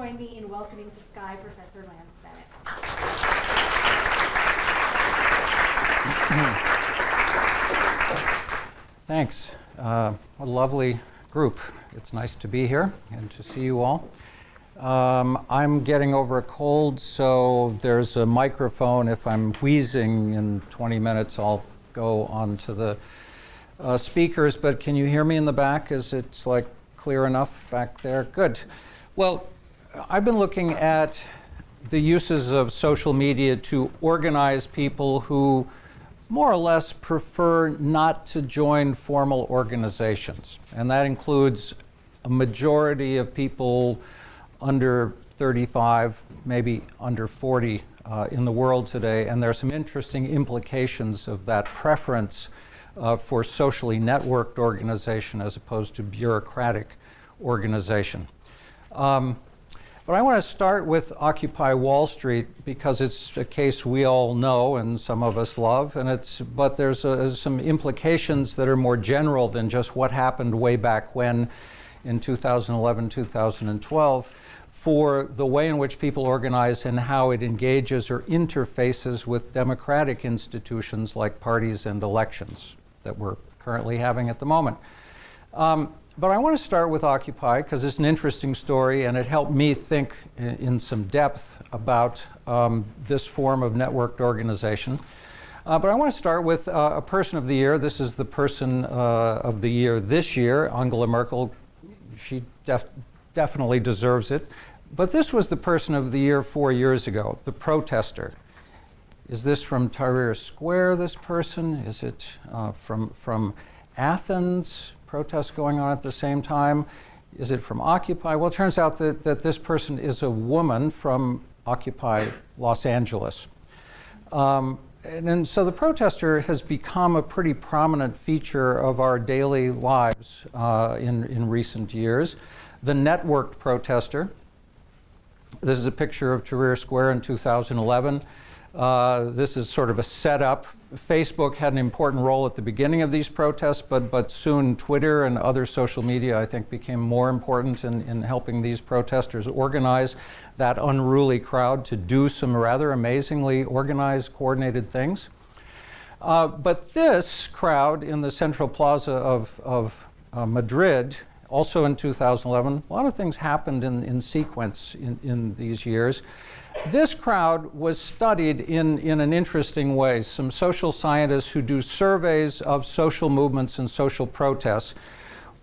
join me in welcoming to Sky Professor Lance Bennett. Thanks. What a lovely group. It's nice to be here and to see you all. I'm getting over a cold, so there's a microphone. If I'm wheezing in 20 minutes, I'll go on to the speakers. But can you hear me in the back? Is it like clear enough back there? Good. Well, I've been looking at the uses of social media to organize people who more or less prefer not to join formal organizations. And that includes a majority of people under 35, maybe under 40 in the world today. And there are some interesting implications of that preference for socially networked organization as opposed to bureaucratic organization. But I want to start with Occupy Wall Street because it's a case we all know and some of us love, but there's some implications that are more general than just what happened way back when in 2011, 2012 for the way in which people organize and how it engages or interfaces with democratic institutions like parties and elections that we're currently having at the moment. But I want to start with Occupy because it's an interesting story and it helped me think in some depth about this form of networked organization. But I want to start with a person of the year. This is the person of the year this year, Angela Merkel. She definitely deserves it. But this was the person of the year 4 years ago, the protester. Is this from Tahrir Square, this person? Is it from Athens? Protests going on at the same time? Is it from Occupy? Well, it turns out that this person is a woman from Occupy Los Angeles. And so the protester has become a pretty prominent feature of our daily lives in recent years. The networked protester. This is a picture of Tahrir Square in 2011. This is sort of a setup. Facebook had an important role at the beginning of these protests, but soon Twitter and other social media, I think, became more important in helping these protesters organize that unruly crowd to do some rather amazingly organized, coordinated things. But this crowd in the Central Plaza of Madrid, also in 2011, a lot of things happened in sequence in these years. This crowd was studied in an interesting way. Some social scientists who do surveys of social movements and social protests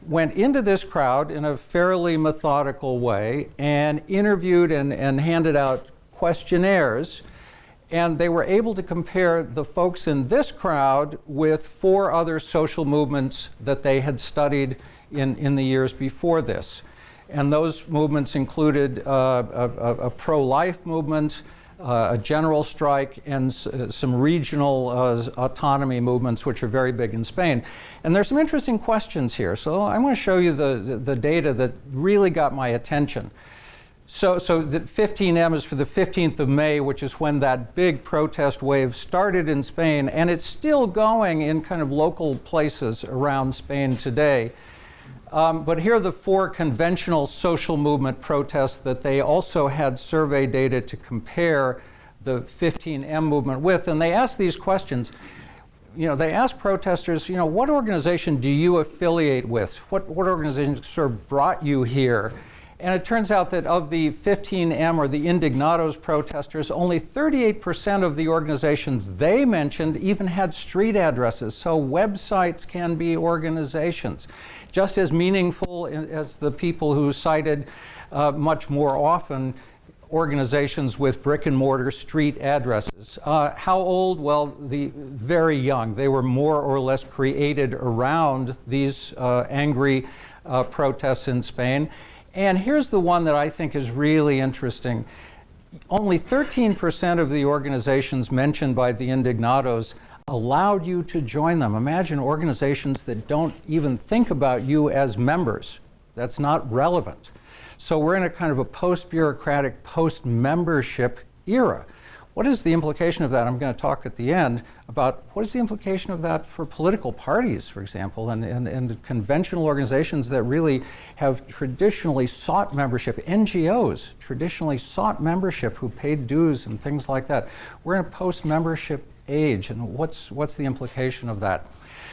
went into this crowd in a fairly methodical way and interviewed and handed out questionnaires. And they were able to compare the folks in this crowd with 4 other social movements that they had studied in the years before this. And those movements included a pro-life movement, a general strike, and some regional autonomy movements, which are very big in Spain. And there's some interesting questions here. So I'm going to show you the data that really got my attention. So the 15M is for the 15th of May, which is when that big protest wave started in Spain, and it's still going in kind of local places around Spain today. But here are the 4 conventional social movement protests that they also had survey data to compare the 15M movement with. And they asked these questions. They asked protesters, what organization do you affiliate with? What organization sort of brought you here? And it turns out that of the 15M or the Indignados protesters, only 38% of the organizations they mentioned even had street addresses. So websites can be organizations. Just as meaningful as the people who cited much more often organizations with brick and mortar street addresses. How old? Well, very young. They were more or less created around these angry protests in Spain. And here's the one that I think is really interesting. Only 13% of the organizations mentioned by the Indignados allowed you to join them. Imagine organizations that don't even think about you as members. That's not relevant. So we're in a kind of a post-bureaucratic, post-membership era. what is the implication of that? I'm going to talk at the end about what is the implication of that for political parties, for example, and conventional organizations that really have traditionally sought membership, NGOs traditionally sought membership who paid dues and things like that. We're in a post-membership age, and what's the implication of that?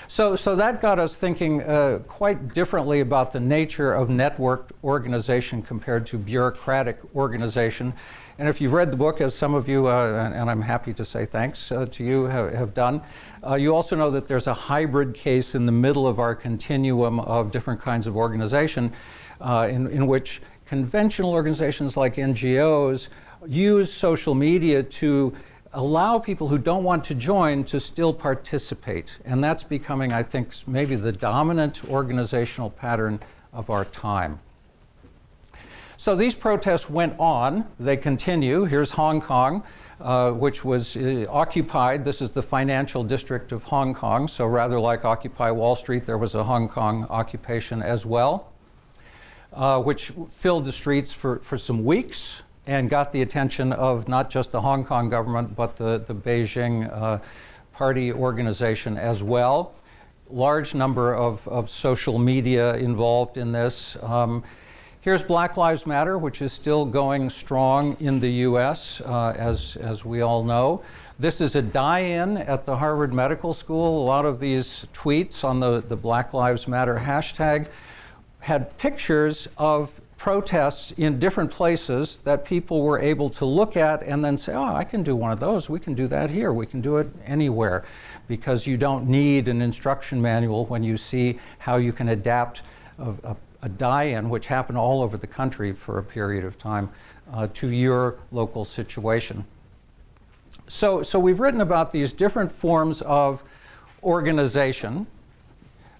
So that got us thinking quite differently about the nature of networked organization compared to bureaucratic organization. And if you've read the book, as some of you, and I'm happy to say thanks to you, have done, you also know that there's a hybrid case in the middle of our continuum of different kinds of organization in which conventional organizations like NGOs use social media to allow people who don't want to join to still participate. And that's becoming, I think, maybe the dominant organizational pattern of our time. So these protests went on, they continue. Here's Hong Kong, which was occupied. This is the financial district of Hong Kong, so rather like Occupy Wall Street, there was a Hong Kong occupation as well, which filled the streets for some weeks and got the attention of not just the Hong Kong government, but the Beijing party organization as well. Large number of social media involved in this. Here's Black Lives Matter, which is still going strong in the US, as we all know. This is a die-in at the Harvard Medical School. A lot of these tweets on the Black Lives Matter hashtag had pictures of protests in different places that people were able to look at and then say, oh, I can do one of those. We can do that here. We can do it anywhere, because you don't need an instruction manual when you see how you can adapt a die-in, which happened all over the country for a period of time, to your local situation. So we've written about these different forms of organization,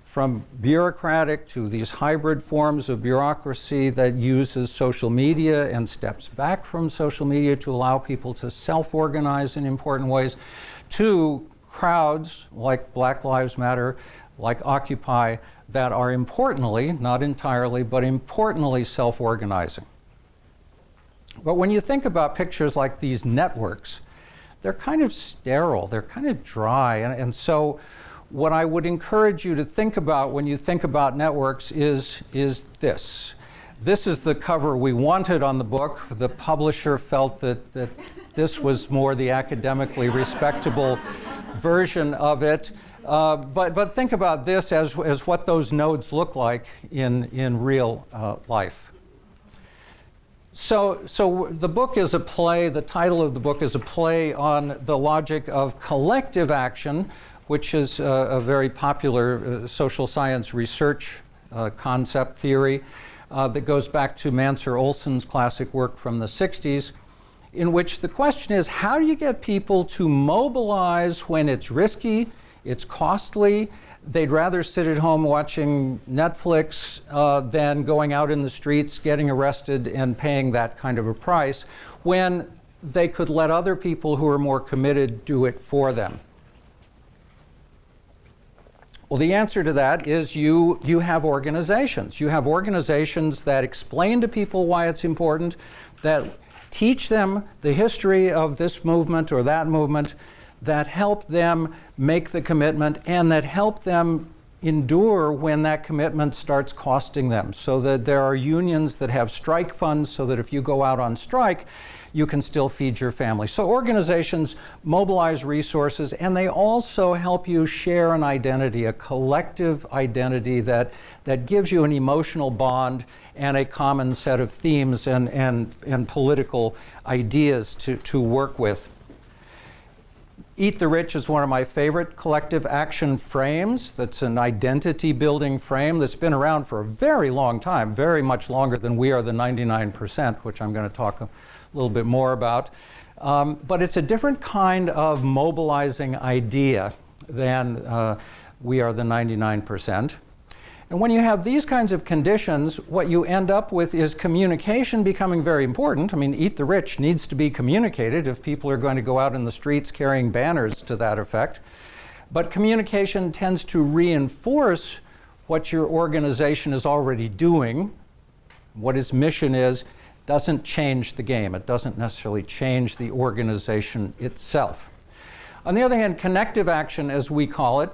from bureaucratic to these hybrid forms of bureaucracy that uses social media and steps back from social media to allow people to self-organize in important ways, to crowds like Black Lives Matter, like Occupy, that are importantly, not entirely, but importantly self-organizing. But when you think about pictures like these networks, they're kind of sterile, they're kind of dry, and so what I would encourage you to think about when you think about networks is this. This is the cover we wanted on the book. The publisher felt that this was more the academically respectable version of it. But think about this as what those nodes look like in real life. So the book is a play, the title of the book is a play on the logic of collective action, which is a very popular social science research concept theory that goes back to Mansur Olson's classic work from the 60s, in which the question is, how do you get people to mobilize when it's risky, it's costly, they'd rather sit at home watching Netflix than going out in the streets, getting arrested, and paying that kind of a price, when they could let other people who are more committed do it for them? Well, the answer to that is you have organizations. You have organizations that explain to people why it's important, that teach them the history of this movement or that movement, that help them make the commitment, and that help them endure when that commitment starts costing them. So that there are unions that have strike funds so that if you go out on strike, you can still feed your family. So organizations mobilize resources, and they also help you share an identity, a collective identity that gives you an emotional bond and a common set of themes and political ideas to work with. Eat the Rich is one of my favorite collective action frames. That's an identity building frame that's been around for a very long time, very much longer than We Are the 99%, which I'm going to talk a little bit more about. But it's a different kind of mobilizing idea than We Are the 99%. And when you have these kinds of conditions, what you end up with is communication becoming very important. I mean, Eat the Rich needs to be communicated if people are going to go out in the streets carrying banners to that effect. But communication tends to reinforce what your organization is already doing, what its mission is, doesn't change the game. It doesn't necessarily change the organization itself. On the other hand, connective action, as we call it,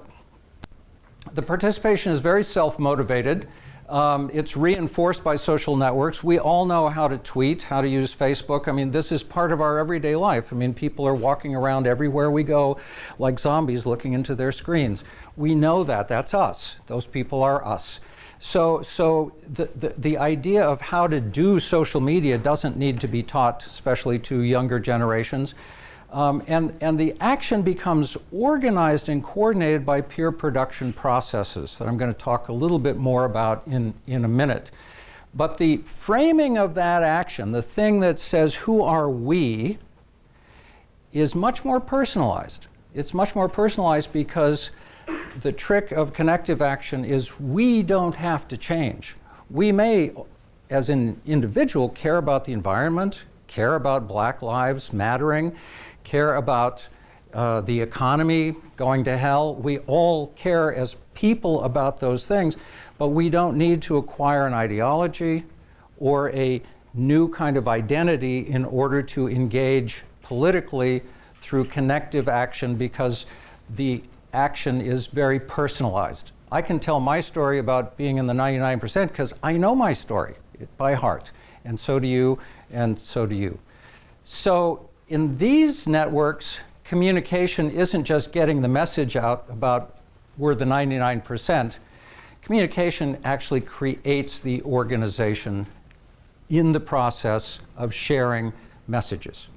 the participation is very self-motivated. It's reinforced by social networks. We all know how to tweet, how to use Facebook. I mean, this is part of our everyday life. I mean, people are walking around everywhere we go like zombies looking into their screens. We know that. That's us. Those people are us. So the idea of how to do social media doesn't need to be taught, especially to younger generations. And the action becomes organized and coordinated by peer production processes that I'm going to talk a little bit more about in a minute. But the framing of that action, the thing that says who are we, is much more personalized. It's much more personalized because the trick of connective action is we don't have to change. We may, as an individual, care about the environment, care about Black Lives Mattering, care about the economy going to hell. We all care as people about those things, but we don't need to acquire an ideology or a new kind of identity in order to engage politically through connective action, because the action is very personalized. I can tell my story about being in the 99% because I know my story by heart, and so do you, and so do you. So in these networks, communication isn't just getting the message out about we're the 99%. Communication actually creates the organization in the process of sharing messages.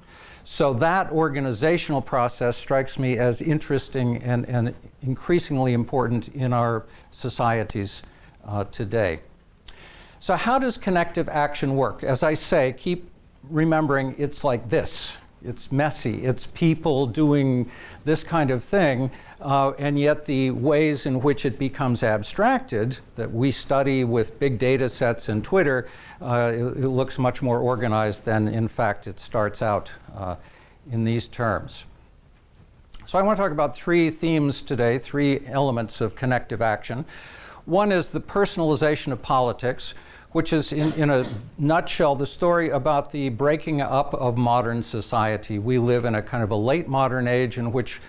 So that organizational process strikes me as interesting and increasingly important in our societies today. So how does connective action work? As I say, keep remembering it's like this. It's messy. It's people doing this kind of thing, and yet the ways in which it becomes abstracted that we study with big data sets and Twitter, it looks much more organized than, in fact, it starts out in these terms. So I want to talk about three themes today, three elements of connective action. One is the personalization of politics, which is in a nutshell the story about the breaking up of modern society. We live in a kind of a late modern age in which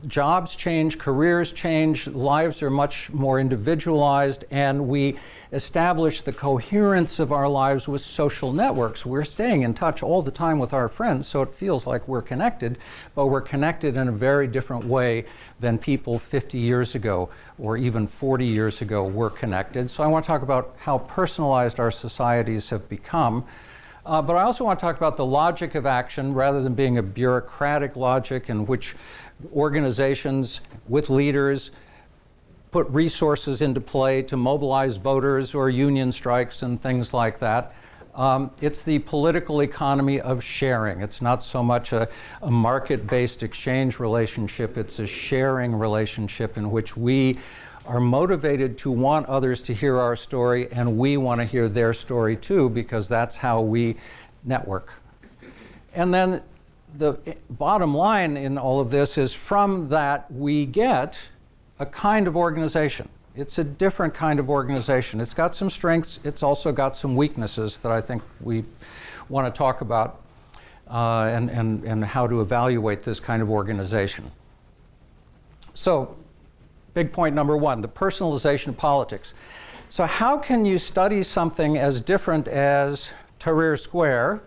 jobs change, careers change, lives are much more individualized, and we establish the coherence of our lives with social networks. We're staying in touch all the time with our friends, so it feels like we're connected, but we're connected in a very different way than people 50 years ago or even 40 years ago were connected. So I want to talk about how personalized our societies have become. But I also want to talk about the logic of action rather than being a bureaucratic logic in which organizations with leaders put resources into play to mobilize voters or union strikes and things like that. It's the political economy of sharing. It's not so much a market-based exchange relationship, it's a sharing relationship in which we are motivated to want others to hear our story, and we want to hear their story too, because that's how we network. And then the bottom line in all of this is from that we get a kind of organization. It's a different kind of organization. It's got some strengths, it's also got some weaknesses that I think we want to talk about and how to evaluate this kind of organization. So, big point number one, the personalization of politics. So how can you study something as different as Tahrir Square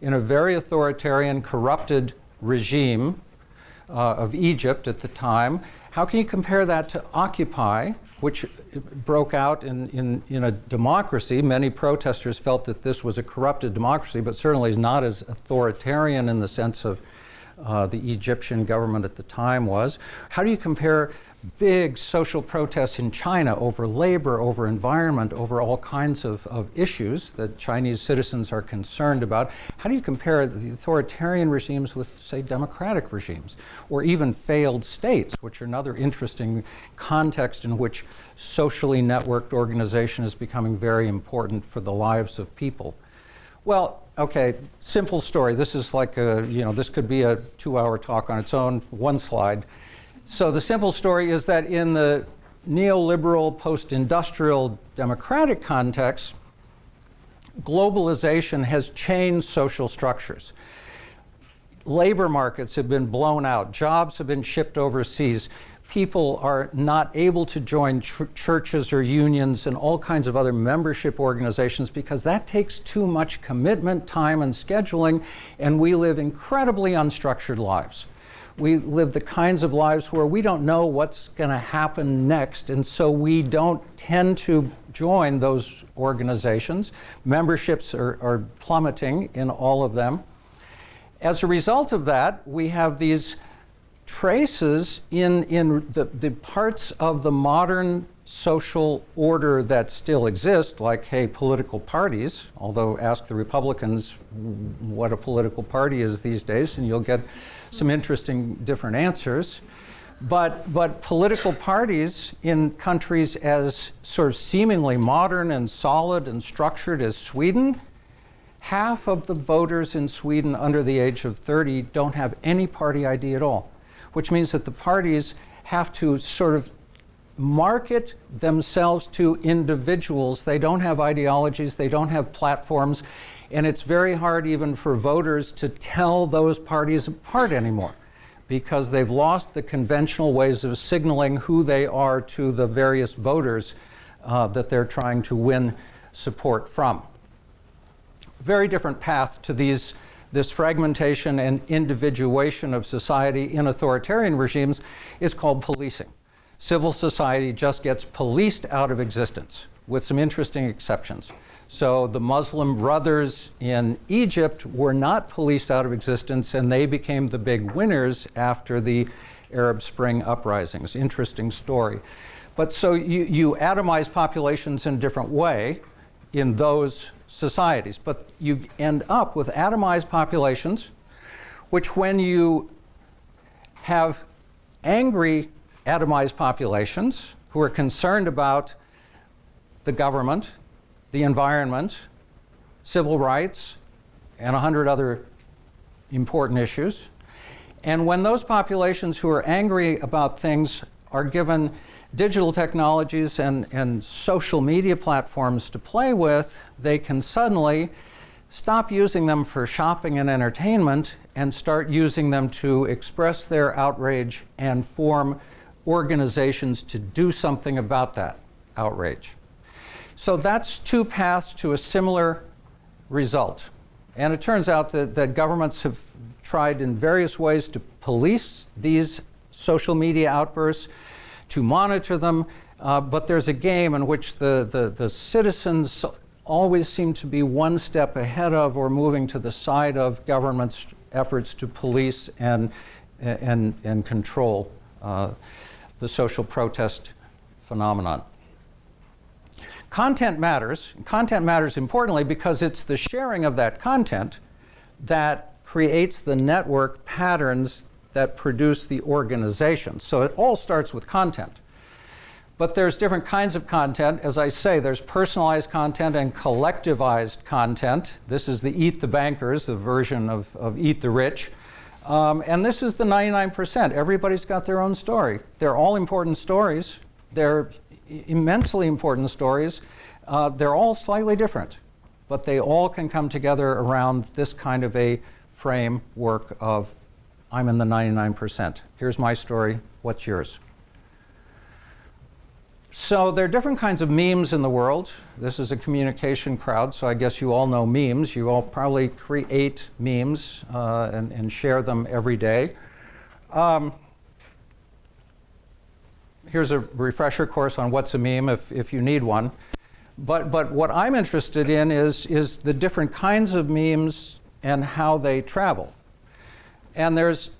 in a very authoritarian, corrupted regime of Egypt at the time? How can you compare that to Occupy, which broke out in a democracy? Many protesters felt that this was a corrupted democracy, but certainly is not as authoritarian in the sense of the Egyptian government at the time was. How do you compare big social protests in China over labor, over environment, over all kinds of issues that Chinese citizens are concerned about? How do you compare the authoritarian regimes with, say, democratic regimes, or even failed states, which are another interesting context in which socially networked organization is becoming very important for the lives of people? Well, okay, simple story. This is like this could be a 2-hour talk on its own, one slide. So the simple story is that in the neoliberal, post-industrial democratic context, globalization has changed social structures. Labor markets have been blown out. Jobs have been shipped overseas. People are not able to join churches or unions and all kinds of other membership organizations because that takes too much commitment, time, and scheduling, and we live incredibly unstructured lives. We live the kinds of lives where we don't know what's going to happen next, and so we don't tend to join those organizations. Memberships are plummeting in all of them. As a result of that, we have these traces in the parts of the modern social order that still exist, like, hey, political parties, although ask the Republicans what a political party is these days, and you'll get some interesting different answers. But political parties in countries as sort of seemingly modern and solid and structured as Sweden, half of the voters in Sweden under the age of 30 don't have any party ID at all, which means that the parties have to sort of market themselves to individuals. They don't have ideologies, they don't have platforms, and it's very hard even for voters to tell those parties apart anymore because they've lost the conventional ways of signaling who they are to the various voters that they're trying to win support from. Very different path to this fragmentation and individuation of society in authoritarian regimes is called policing. Civil society just gets policed out of existence, with some interesting exceptions. So the Muslim Brothers in Egypt were not policed out of existence, and they became the big winners after the Arab Spring uprisings. Interesting story. But so you atomize populations in a different way in those societies, but you end up with atomized populations, which when you have angry atomized populations who are concerned about the government, the environment, civil rights, and 100 other important issues, and when those populations who are angry about things are given digital technologies and social media platforms to play with, they can suddenly stop using them for shopping and entertainment and start using them to express their outrage and form organizations to do something about that outrage. So that's two paths to a similar result. And it turns out that governments have tried in various ways to police these social media outbursts, to monitor them, but there's a game in which the citizens always seem to be one step ahead of or moving to the side of government's efforts to police and control the social protest phenomenon. Content matters. Content matters importantly because it's the sharing of that content that creates the network patterns that produce the organization. So it all starts with content. But there's different kinds of content. As I say, there's personalized content and collectivized content. This is the Eat the Bankers, the version of Eat the Rich. And this is the 99%. Everybody's got their own story. They're all important stories. They're immensely important stories. They're all slightly different, but they all can come together around this kind of a framework of I'm in the 99%. Here's my story. What's yours? So there are different kinds of memes in the world. This is a communication crowd, so I guess you all know memes. You all probably create memes and share them every day. Here's a refresher course on what's a meme if you need one. But what I'm interested in is the different kinds of memes and how they travel. And there's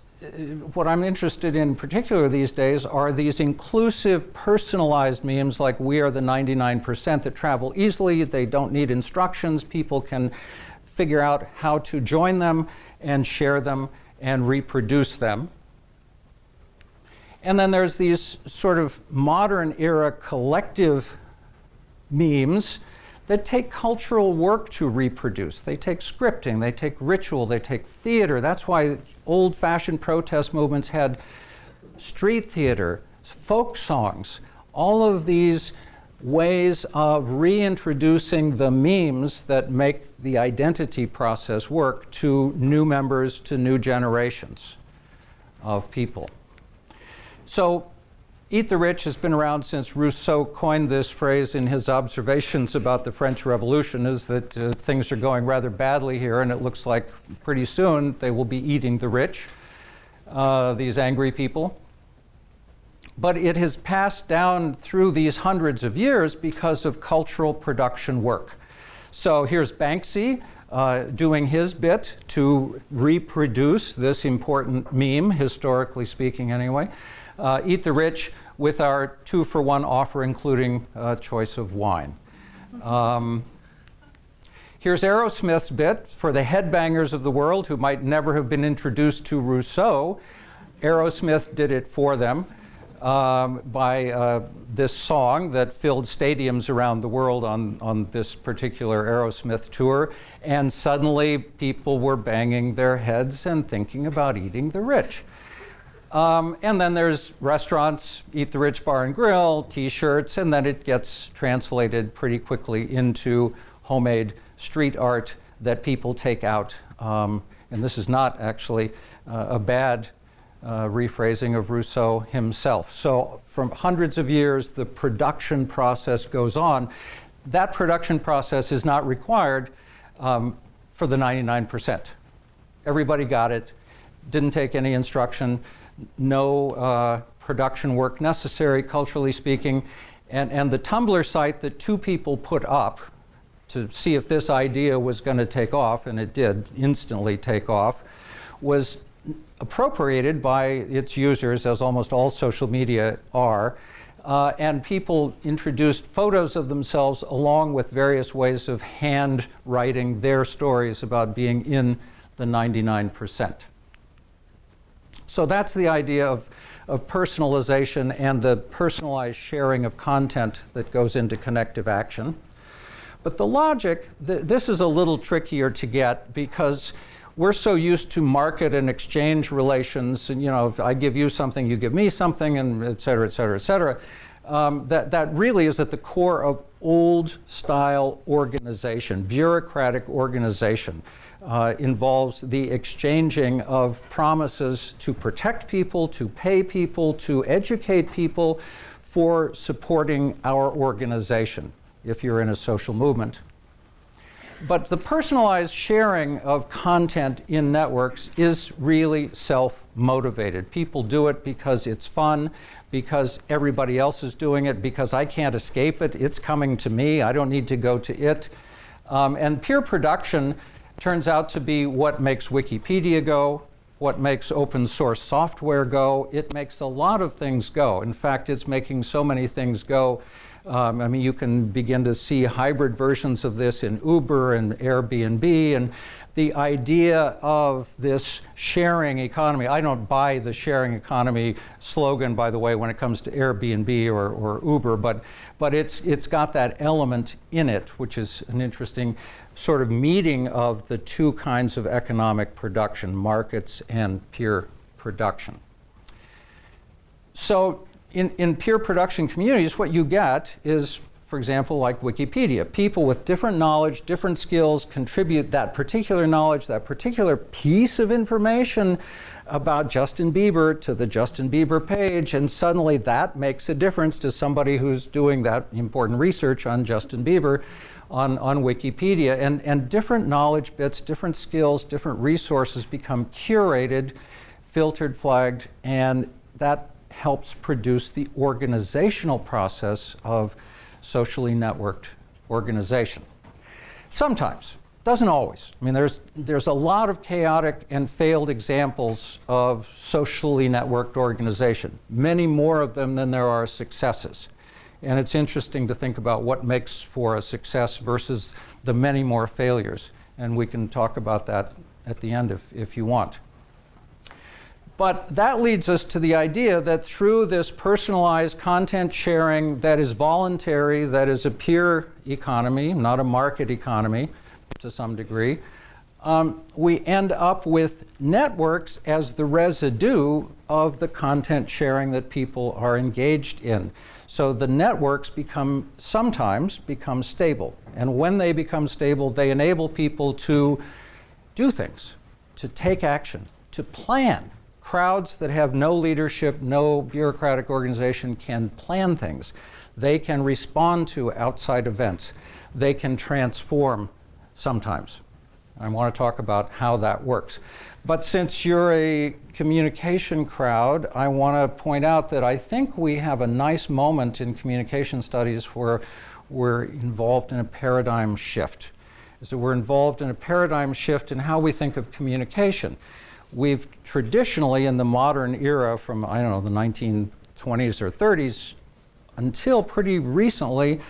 what I'm interested in particular these days are these inclusive, personalized memes like we are the 99% that travel easily. They don't need instructions. People can figure out how to join them and share them and reproduce them. And then there's these sort of modern era collective memes that take cultural work to reproduce. They take scripting, they take ritual, they take theater. That's why old-fashioned protest movements had street theater, folk songs. All of these ways of reintroducing the memes that make the identity process work to new members, to new generations of people. So Eat the Rich has been around since Rousseau coined this phrase in his observations about the French Revolution, is that things are going rather badly here, and it looks like pretty soon they will be eating the rich, these angry people. But it has passed down through these hundreds of years because of cultural production work. So here's Banksy doing his bit to reproduce this important meme, historically speaking anyway. Eat the Rich with our 2-for-1 offer, including a choice of wine. Here's Aerosmith's bit for the headbangers of the world who might never have been introduced to Rousseau. Aerosmith did it for them by this song that filled stadiums around the world on this particular Aerosmith tour. And suddenly people were banging their heads and thinking about eating the rich. And then there's restaurants, Eat the Rich Bar and Grill, t-shirts, and then it gets translated pretty quickly into homemade street art that people take out. And this is not actually a bad rephrasing of Rousseau himself. So from hundreds of years, the production process goes on. That production process is not required for the 99%. Everybody got it, didn't take any instruction, no production work necessary, culturally speaking. And the Tumblr site that 2 people put up to see if this idea was going to take off, and it did instantly take off, was appropriated by its users, as almost all social media are, and people introduced photos of themselves along with various ways of handwriting their stories about being in the 99%. So that's the idea of personalization and the personalized sharing of content that goes into connective action. But the logic, this is a little trickier to get because we're so used to market and exchange relations, and I give you something, you give me something, and et cetera, et cetera, et cetera. That really is at the core of old style organization, bureaucratic organization. Involves the exchanging of promises to protect people, to pay people, to educate people for supporting our organization, if you're in a social movement. But the personalized sharing of content in networks is really self-motivated. People do it because it's fun, because everybody else is doing it, because I can't escape it. It's coming to me. I don't need to go to it. And peer production turns out to be what makes Wikipedia go, what makes open source software go. It makes a lot of things go. In fact, it's making so many things go. You can begin to see hybrid versions of this in Uber and Airbnb, and the idea of this sharing economy. I don't buy the sharing economy slogan, by the way, when it comes to Airbnb or Uber, but it's got that element in it, which is an interesting sort of meeting of the 2 kinds of economic production, markets and peer production. So in peer production communities, what you get is, for example, like Wikipedia. People with different knowledge, different skills contribute that particular knowledge, that particular piece of information about Justin Bieber to the Justin Bieber page, and suddenly that makes a difference to somebody who's doing that important research on Justin Bieber on Wikipedia. And different knowledge bits, different skills, different resources become curated, filtered, flagged, and that helps produce the organizational process of socially networked organization. Sometimes, doesn't always. There's a lot of chaotic and failed examples of socially networked organization, many more of them than there are successes. And it's interesting to think about what makes for a success versus the many more failures. And we can talk about that at the end if you want. But that leads us to the idea that through this personalized content sharing that is voluntary, that is a peer economy, not a market economy to some degree, we end up with networks as the residue of the content sharing that people are engaged in. So the networks sometimes become stable. And when they become stable, they enable people to do things, to take action, to plan. Crowds that have no leadership, no bureaucratic organization can plan things. They can respond to outside events. They can transform sometimes. I want to talk about how that works. But since you're a communication crowd, I want to point out that I think we have a nice moment in communication studies where we're involved in a paradigm shift. So we're involved in a paradigm shift in how we think of communication. We've traditionally, in the modern era from, I don't know, the 1920s or 30s until pretty recently,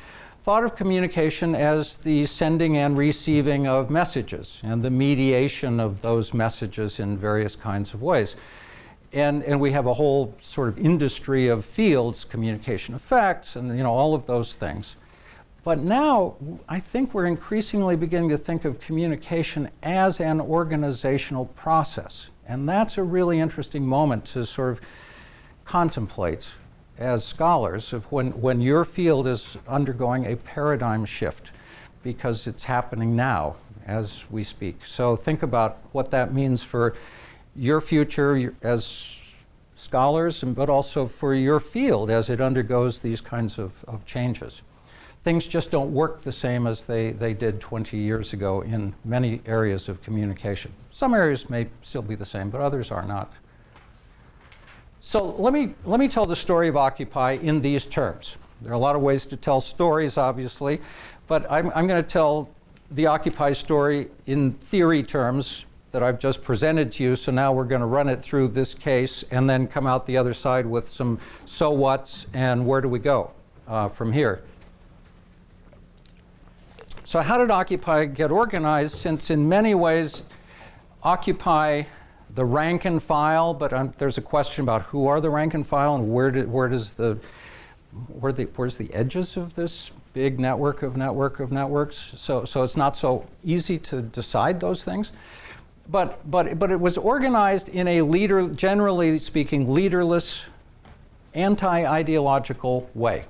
thought of communication as the sending and receiving of messages and the mediation of those messages in various kinds of ways. And we have a whole sort of industry of fields, communication effects, and all of those things. But now, I think we're increasingly beginning to think of communication as an organizational process. And that's a really interesting moment to sort of contemplate as scholars of when your field is undergoing a paradigm shift, because it's happening now as we speak. So think about what that means for your future as scholars, but also for your field as it undergoes these kinds of changes. Things just don't work the same as they did 20 years ago in many areas of communication. Some areas may still be the same, but others are not. So let me tell the story of Occupy in these terms. There are a lot of ways to tell stories, obviously, but I'm going to tell the Occupy story in theory terms that I've just presented to you. So now we're going to run it through this case and then come out the other side with some so whats and where do we go from here. So how did Occupy get organized? Since in many ways Occupy the rank and file, but there's a question about who are the rank and file and where's the edges of this big network of networks. So it's not so easy to decide those things. But it was organized in a generally speaking, leaderless, anti-ideological way.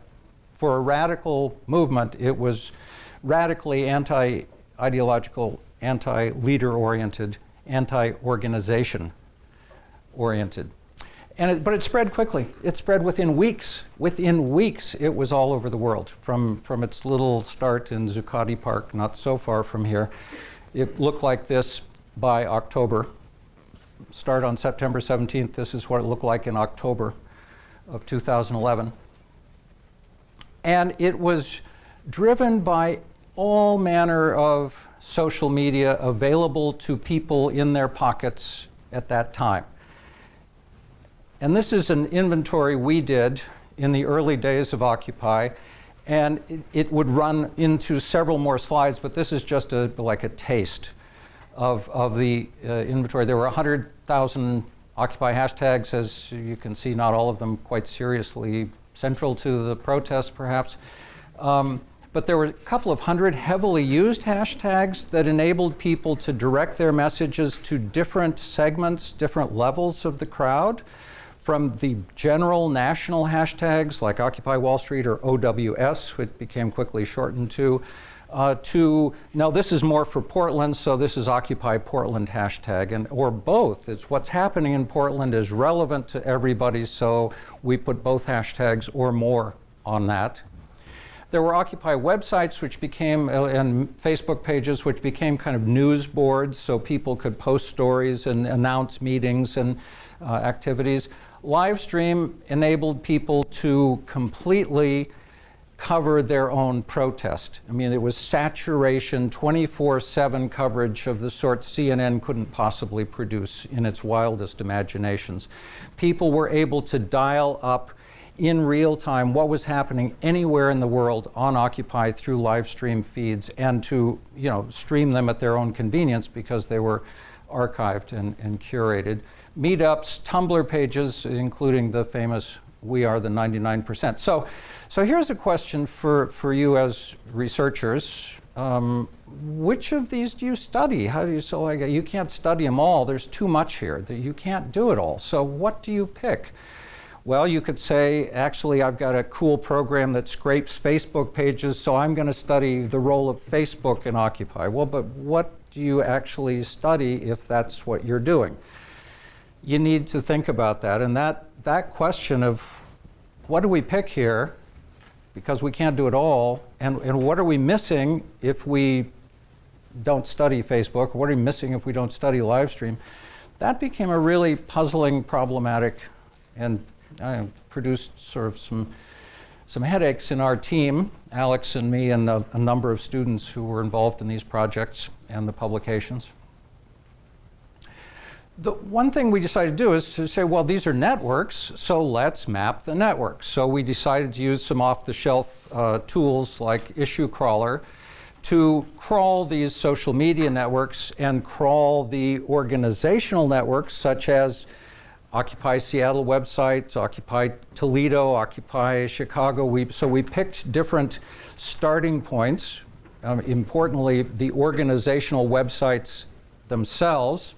For a radical movement, it was radically anti-ideological, anti-leader-oriented, anti-organization oriented. But it spread quickly. It spread within weeks. Within weeks, it was all over the world. From its little start in Zuccotti Park, not so far from here. It looked like this by October. Start on September 17th. This is what it looked like in October of 2011. And it was driven by all manner of social media available to people in their pockets at that time. And this is an inventory we did in the early days of Occupy, and it would run into several more slides, but this is just like a taste of the inventory. There were 100,000 Occupy hashtags, as you can see, not all of them quite seriously central to the protest, perhaps. But there were a couple of hundred heavily used hashtags that enabled people to direct their messages to different segments, different levels of the crowd, from the general national hashtags like Occupy Wall Street or OWS, which became quickly shortened to now this is more for Portland, so this is Occupy Portland hashtag, or both. It's what's happening in Portland is relevant to everybody, so we put both hashtags or more on that. There were Occupy websites which became, and Facebook pages which became kind of news boards, so people could post stories and announce meetings and activities. Livestream enabled people to completely cover their own protest. I mean, it was saturation, 24/7 coverage of the sort CNN couldn't possibly produce in its wildest imaginations. People were able to dial up in real time what was happening anywhere in the world on Occupy through live stream feeds, and to stream them at their own convenience because they were archived and curated. Meetups, Tumblr pages, including the famous "We Are the 99%." So here's a question for you as researchers. which of these do you study? How do you, so like, you can't study them all. There's too much here. You can't do it all. So what do you pick? Well, you could say, actually, I've got a cool program that scrapes Facebook pages, so I'm going to study the role of Facebook in Occupy. Well, but what do you actually study if that's what you're doing? You need to think about that. And that question of what do we pick here, because we can't do it all, and what are we missing if we don't study Facebook? What are we missing if we don't study Livestream? That became a really puzzling, problematic, and produced sort of some headaches in our team, Alex and me and a number of students who were involved in these projects and the publications. The one thing we decided to do is to say, well, these are networks, so let's map the networks. So we decided to use some off-the-shelf tools like Issue Crawler to crawl these social media networks and crawl the organizational networks such as Occupy Seattle websites, Occupy Toledo, Occupy Chicago. So we picked different starting points, importantly, the organizational websites themselves.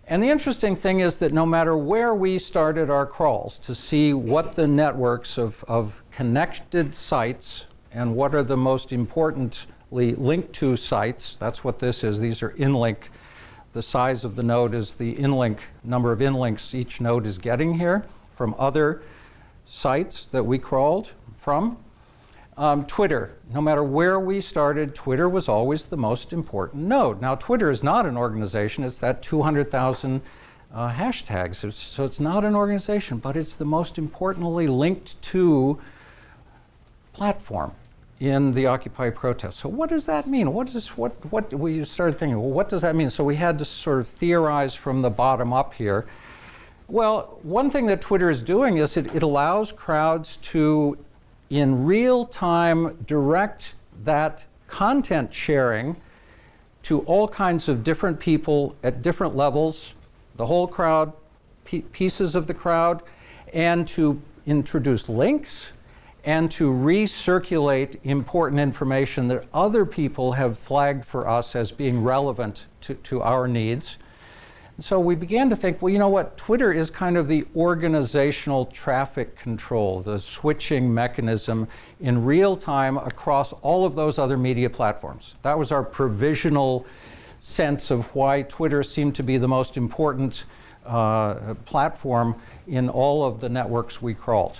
And the interesting thing is that no matter where we started our crawls to see what the networks of connected sites and what are the most importantly linked to sites, that's what this is, these are in-link. The size of the node is the number of inlinks each node is getting here from other sites that we crawled from. Twitter, no matter where we started, Twitter was always the most important node. Now, Twitter is not an organization. It's that 200,000 hashtags. So it's not an organization, but it's the most importantly linked to platform in the Occupy protest. So what does that mean? What we started thinking, well, what does that mean? So we had to sort of theorize from the bottom up here. Well, one thing that Twitter is doing is it allows crowds to, in real time, direct that content sharing to all kinds of different people at different levels, the whole crowd, pieces of the crowd, and to introduce links and to recirculate important information that other people have flagged for us as being relevant to our needs. And so we began to think, well, you know what? Twitter is kind of the organizational traffic control, the switching mechanism in real time across all of those other media platforms. That was our provisional sense of why Twitter seemed to be the most important platform in all of the networks we crawled.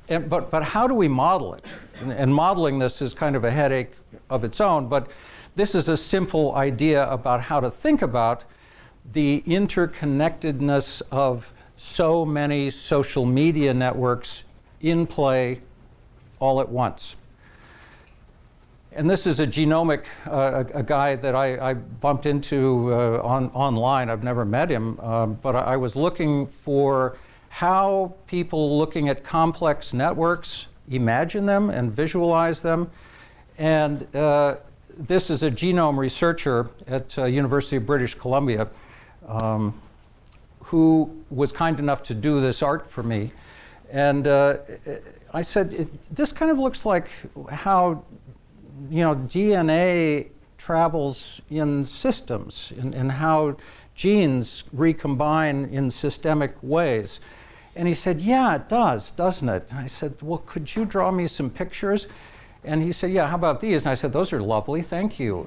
But how do we model it? And modeling this is kind of a headache of its own, but this is a simple idea about how to think about the interconnectedness of so many social media networks in play all at once. And this is a genomic, a guy that I bumped into online. I've never met him, but I was looking for how people looking at complex networks imagine them and visualize them. And this is a genome researcher at University of British Columbia who was kind enough to do this art for me. And I said, this kind of looks like how DNA travels in systems and how genes recombine in systemic ways. And he said, yeah, it does, doesn't it? And I said, well, could you draw me some pictures? And he said, yeah, how about these? And I said, those are lovely, thank you.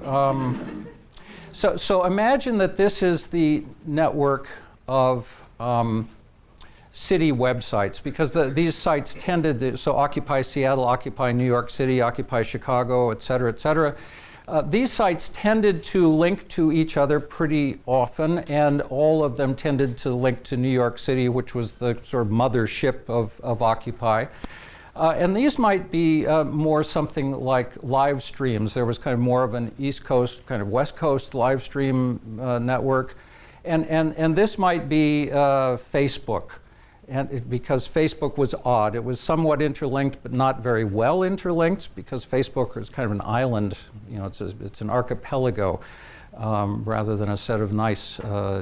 So imagine that this is the network of city websites, because these sites tended to, so Occupy Seattle, Occupy New York City, Occupy Chicago, et cetera, et cetera. These sites tended to link to each other pretty often, and all of them tended to link to New York City, which was the sort of mothership of Occupy. And these might be more something like live streams. There was kind of more of an East Coast, kind of West Coast live stream network. And this might be Facebook. And because Facebook was odd. It was somewhat interlinked, but not very well interlinked, because Facebook is kind of an island. It's an archipelago rather than a set of nice,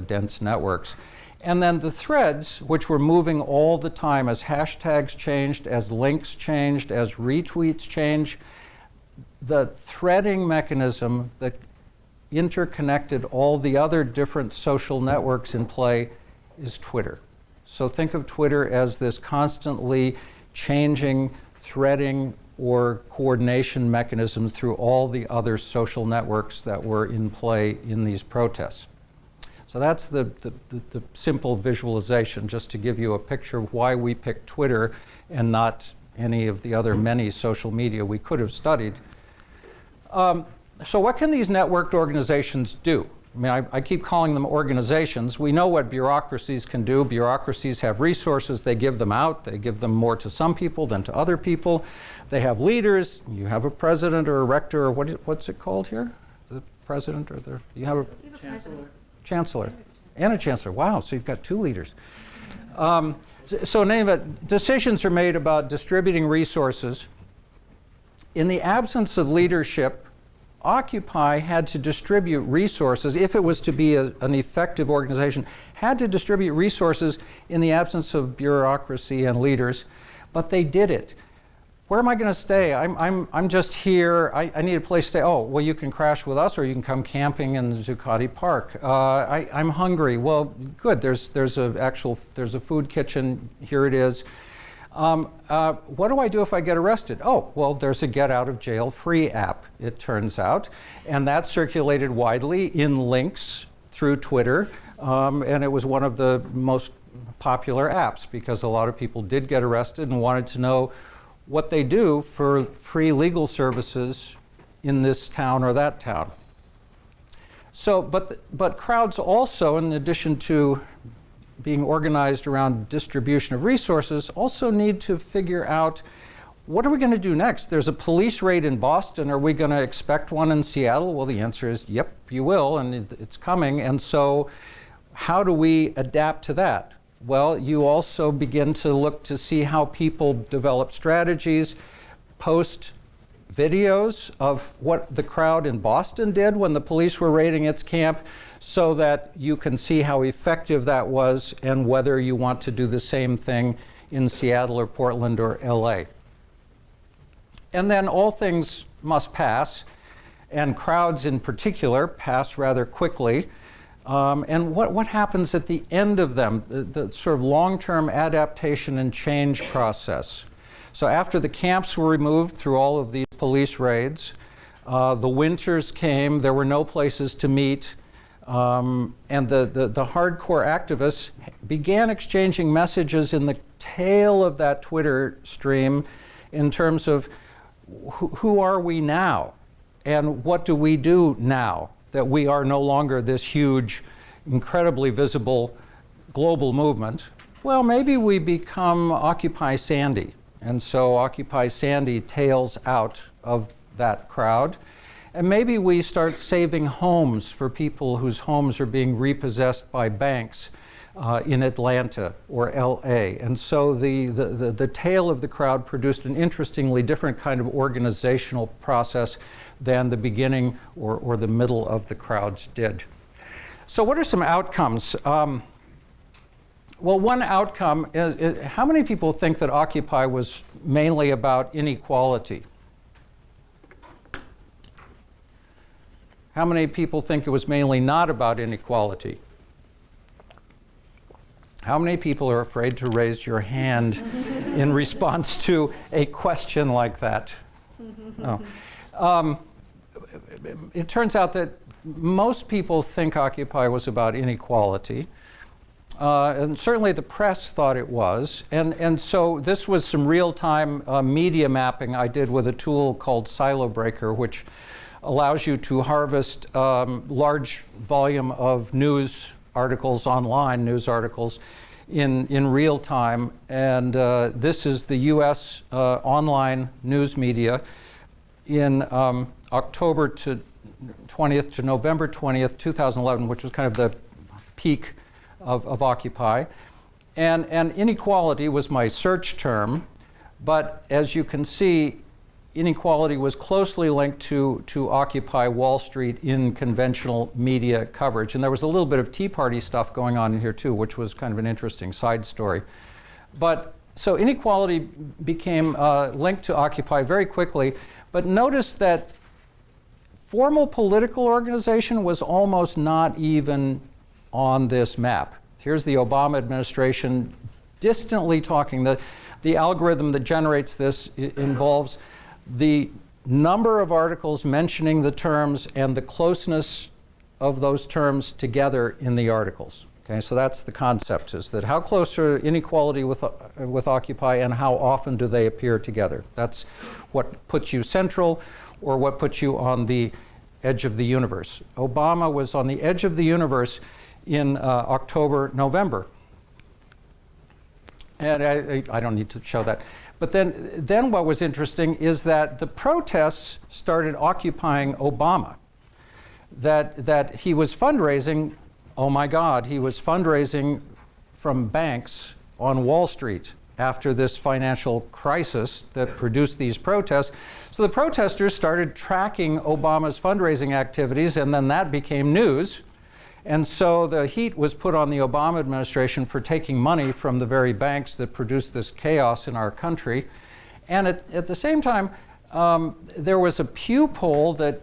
dense networks. And then the threads, which were moving all the time as hashtags changed, as links changed, as retweets changed, the threading mechanism that interconnected all the other different social networks in play is Twitter. So think of Twitter as this constantly changing, threading, or coordination mechanism through all the other social networks that were in play in these protests. So that's the simple visualization, just to give you a picture of why we picked Twitter and not any of the other many social media we could have studied. So what can these networked organizations do? I mean, I keep calling them organizations. We know what bureaucracies can do. Bureaucracies have resources. They give them out. They give them more to some people than to other people. They have leaders. You have a president or a rector, or what's it called here? The president or the, you have a chancellor and a chancellor. Wow, so you've got two leaders. So in any event, decisions are made about distributing resources. In the absence of leadership, Occupy had to distribute resources, if it was to be an effective organization, had to distribute resources in the absence of bureaucracy and leaders, but they did it. Where am I going to stay? I'm just here. I need a place to stay. Oh, well, you can crash with us, or you can come camping in Zuccotti Park. I'm hungry. Well, good. There's a food kitchen. Here it is. What do I do if I get arrested? Oh, well, there's a get out of jail free app, it turns out. And that circulated widely in links through Twitter. And it was one of the most popular apps because a lot of people did get arrested and wanted to know what they do for free legal services in this town or that town. So, but crowds also, in addition to being organized around distribution of resources, also need to figure out, what are we going to do next? There's a police raid in Boston. Are we going to expect one in Seattle? Well, the answer is, yep, you will, and it's coming. And so how do we adapt to that? Well, you also begin to look to see how people develop strategies, post videos of what the crowd in Boston did when the police were raiding its camp, so that you can see how effective that was and whether you want to do the same thing in Seattle or Portland or LA. And then all things must pass, and crowds in particular pass rather quickly. And what happens at the end of them, the sort of long-term adaptation and change process. So after the camps were removed through all of these police raids, the winters came, there were no places to meet, and the hardcore activists began exchanging messages in the tail of that Twitter stream in terms of who are we now and what do we do now that we are no longer this huge, incredibly visible global movement. Well, maybe we become Occupy Sandy, and so Occupy Sandy tails out of that crowd. And maybe we start saving homes for people whose homes are being repossessed by banks in Atlanta or LA. And so the tail of the crowd produced an interestingly different kind of organizational process than the beginning or the middle of the crowds did. So what are some outcomes? Well, one outcome is how many people think that Occupy was mainly about inequality? How many people think it was mainly not about inequality? How many people are afraid to raise your hand in response to a question like that? Oh. It turns out that most people think Occupy was about inequality. And certainly the press thought it was. And so this was some real-time media mapping I did with a tool called Silo Breaker, which allows you to harvest large volume of news articles online, news articles in real time. And this is the US online news media in October 20th to November 20th, 2011, which was kind of the peak of Occupy. And inequality was my search term, but as you can see, inequality was closely linked to Occupy Wall Street in conventional media coverage. And there was a little bit of Tea Party stuff going on in here too, which was kind of an interesting side story. But so inequality became linked to Occupy very quickly, But notice that formal political organization was almost not even on this map. Here's the Obama administration distantly talking. The algorithm that generates this involves the number of articles mentioning the terms and the closeness of those terms together in the articles. Okay, so that's the concept, is that how close are inequality with Occupy and how often do they appear together? That's what puts you central or what puts you on the edge of the universe. Obama was on the edge of the universe in October, November. And I don't need to show that. But then what was interesting is that the protests started occupying Obama. That he was fundraising, oh my God, he was fundraising from banks on Wall Street after this financial crisis that produced these protests. So the protesters started tracking Obama's fundraising activities, and then that became news. And so the heat was put on the Obama administration for taking money from the very banks that produced this chaos in our country. And at the same time, there was a Pew poll that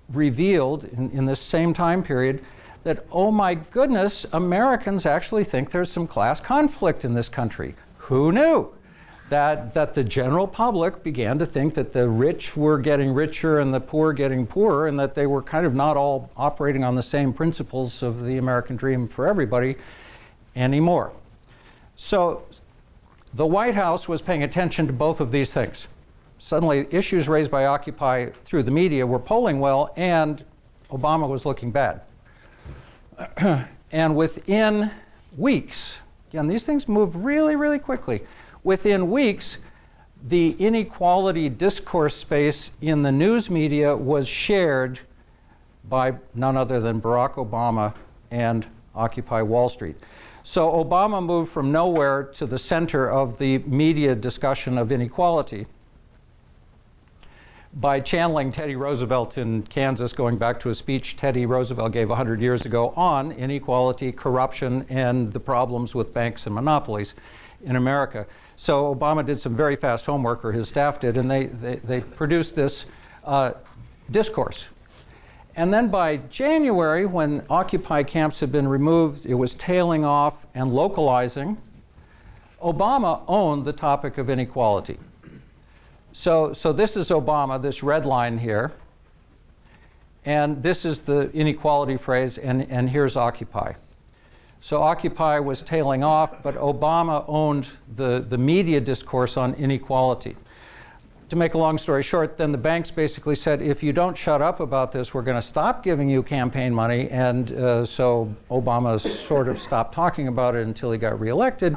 revealed in this same time period that, oh my goodness, Americans actually think there's some class conflict in this country. Who knew? That the general public began to think that the rich were getting richer and the poor getting poorer, and that they were kind of not all operating on the same principles of the American dream for everybody anymore. So the White House was paying attention to both of these things. Suddenly, issues raised by Occupy through the media were polling well, and Obama was looking bad. And within weeks, again, these things move really, really quickly. Within weeks, the inequality discourse space in the news media was shared by none other than Barack Obama and Occupy Wall Street. So Obama moved from nowhere to the center of the media discussion of inequality by channeling Teddy Roosevelt in Kansas, going back to a speech Teddy Roosevelt gave 100 years ago on inequality, corruption, and the problems with banks and monopolies in America. So Obama did some very fast homework, or his staff did, and they produced this discourse. And then by January, when Occupy camps had been removed, it was tailing off and localizing. Obama owned the topic of inequality. So this is Obama, this red line here. And this is the inequality phrase, and here's Occupy. So Occupy was tailing off, but Obama owned the media discourse on inequality. To make a long story short, then the banks basically said, if you don't shut up about this, we're going to stop giving you campaign money. And so Obama sort of stopped talking about it until he got reelected,